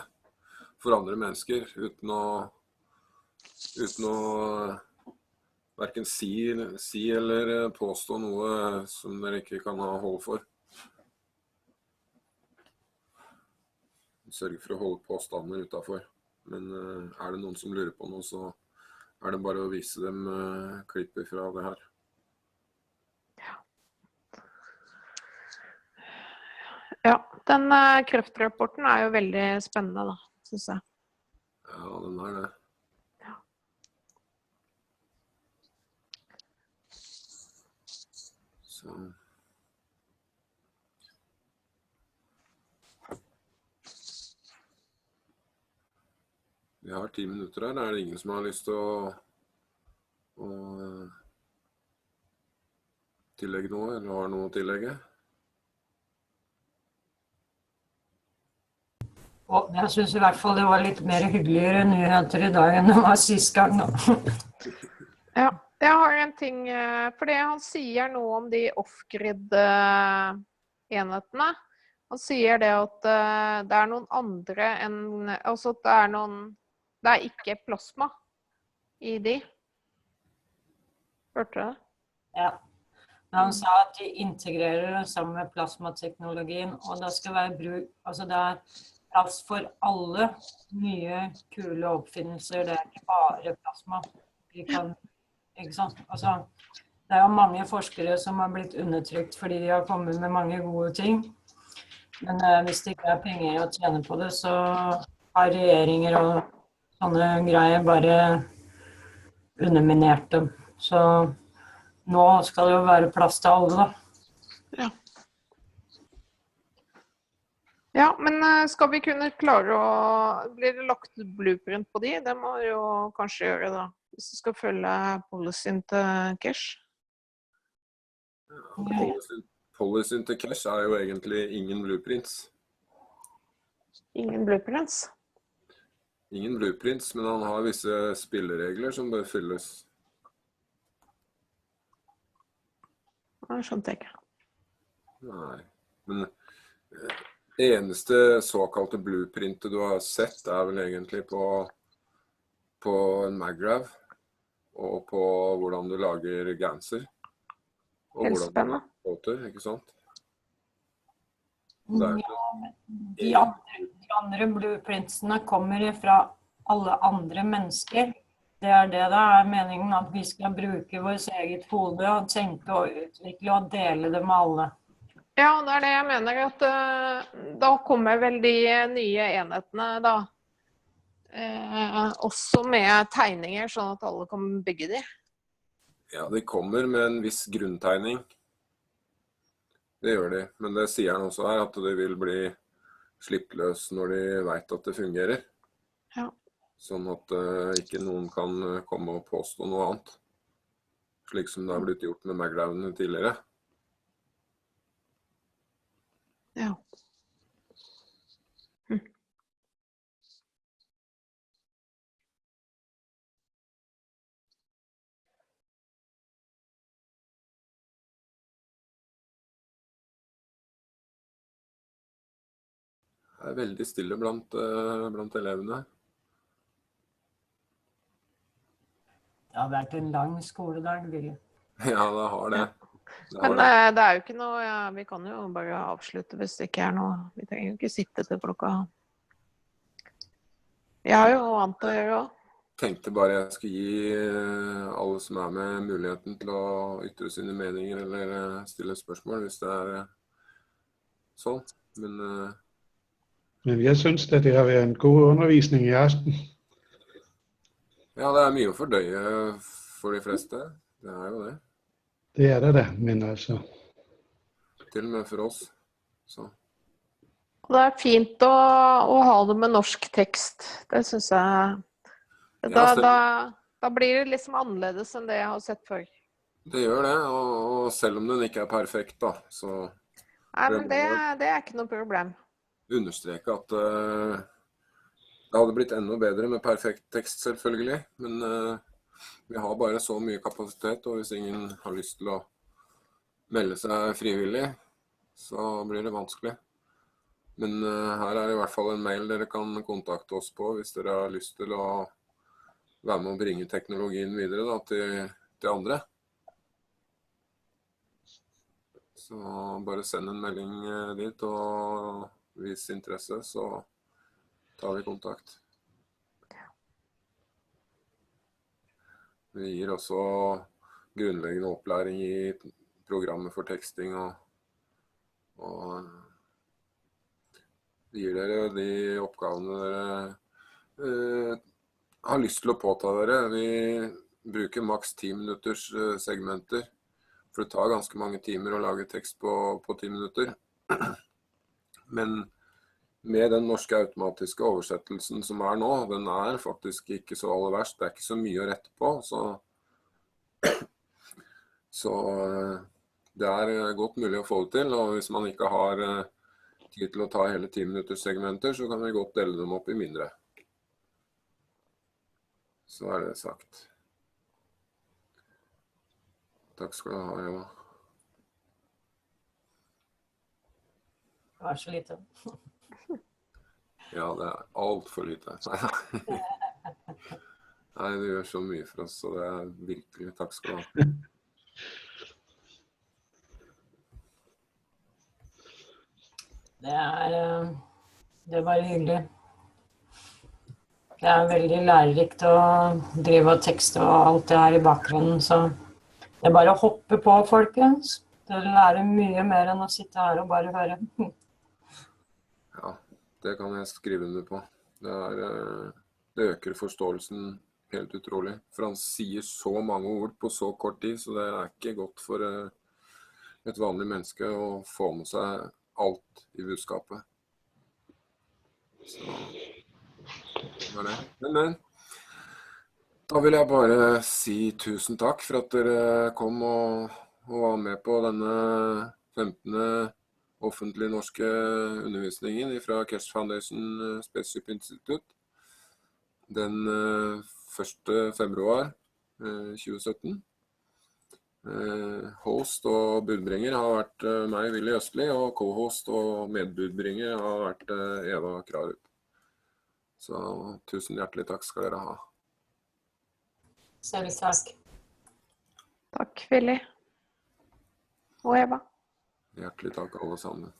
for andre mennesker uten å hverken si eller påstå noe som dere ikke kan ha hold for. Sørge for å holde påstander utenfor. Men det noen som lurer på noe, så det bare å vise dem klippet fra det her. Ja, den kreftrapporten jo veldig spennende da, synes jeg. Ja, den det. Ja. Så... Vi har 10 minutter her. Det ingen som har lyst til å tillegge noe, eller har noe å tillegge? Jeg synes i hvert fall det var litt mer hyggeligere nyheter i dag enn det var sist gang. Ja, jeg har en ting, fordi han sier noe om de off-grid enhetene. Han sier det at det noen andre enn, altså at det ikke plasma i de. Hørte du det? Ja. Men han sa at de integrerer det sammen med plasmateknologien, og det skal være bruk, altså det plass for alle nye, kule oppfinnelser. Det ikke bare plasma. Vi kan, ikke sant? Altså, det jo mange forskere som har blitt undertrykt fordi de har kommet med mange gode ting. Men hvis det ikke penger å tjene på det, så har regjeringer og sånne greier bare underminert dem. Så nå skal det jo være plass til alle, da. Ja. Ja, men skal vi kunne klare å... Blir det lagt blueprint på de? Det må jo kanskje gjøre da, hvis du skal følge policyen til Keshe. Policyen til Keshe jo egentlig ingen blueprints. Ingen blueprints? Ingen blueprints, men han har visse spilleregler som bør fylles. Det skjønte jeg ikke. Nei, men det eneste såkalte blueprintet du har sett vel egentlig på en maggrav og på hvordan du lager ganser. Og hvordan du lager båter, ikke sant? Ja, de andre blueprintsene kommer fra alle andre mennesker. Det det meningen at vi skal bruke vårt eget hode og tenke og utvikle og dele det med alle. Ja, det det jeg mener, at da kommer vel de nye enhetene da, også med tegninger, sånn at alle kan bygge de. Ja, de kommer med en viss grunntegning. Det gjør de, men det sier han også her, at de vil bli slippet løs når de vet at det fungerer. Ja. Sånn at ikke noen kan komme og påstå noe annet. Slik som det har blitt gjort med magravene tidligere. Ja. Det veldig stille blant elevene. Det har vært en lang skoledag, Willy. Ja, det har det. Men det jo ikke noe, ja, vi kan jo bare avslutte hvis det ikke noe. Vi trenger jo ikke sitte til klokka. Jeg har jo noe annet å gjøre også. Tenkte bare jeg skulle gi alle som med muligheten til å ytre sine meninger eller stille spørsmål hvis det sånn. Men jeg synes at det har vært en god undervisning I aften. Ja, det mye å fordøye for de fleste. Det jo det. Det det da, men altså. Til og med for oss. Så. Det fint å ha det med norsk tekst. Det synes jeg. Da blir det liksom annerledes enn det jeg har sett før. Det gjør det, og selv om den ikke perfekt da, så... Nei, men det ikke noe problem. Understreke at det hadde blitt enda bedre med perfekt tekst selvfølgelig, men vi har bare så mye kapasitet, og hvis ingen har lyst til å melde seg frivillig, så blir det vanskelig. Men her I hvert fall en mail dere kan kontakte oss på hvis dere har lyst til å være med å bringe teknologien videre da, til andre. Så bare send en melding dit og vis interesse, så tar vi kontakt. Vi gir også grunnleggende opplæring I programmet for teksting, og vi gir dere de oppgavene dere har lyst til å påta dere. Vi bruker maks 10 minutters segmenter, for det tar ganske mange timer å lage tekst på 10 minutter. Men med den norske automatiske oversettelsen som nå, den faktisk ikke så aller verst. Det ikke så mye å rette på, så det godt mulig å få det til. Og hvis man ikke har tid til å ta hele 10 minutters segmenter, så kan vi godt dele dem opp I mindre. Så det sagt. Takk skal du ha, Eva. Det var så lite. Ja, det alt for lite. Nei, du gjør så mye for oss, så det virkelig takk skal du ha. Det var hyggelig. Det veldig lærerikt å drive og tekste og alt det her I bakgrunnen, så det bare å hoppe på, folkens. Dere lærer mye mer enn å sitte her og bare høre. Ja, det kan jeg skrive under på. Det øker forståelsen helt utrolig. For han sier så mange ord på så kort tid, så det ikke godt for et vanlig menneske å få med seg alt I budskapet. Så... Men da vil jeg bare si tusen takk for at dere kom og var med på denne 15. offentlige norske undervisningen fra Keshe Foundation Spaceship Institute den 1. februar 2017. Host og budbringer har vært meg, Willy Østli, og co-host og medbudbringer har vært Eva Krarud. Så tusen hjertelig takk skal dere ha. Selv takk. Takk, Willy. Og Eva. Hjertelig takk alle sammen.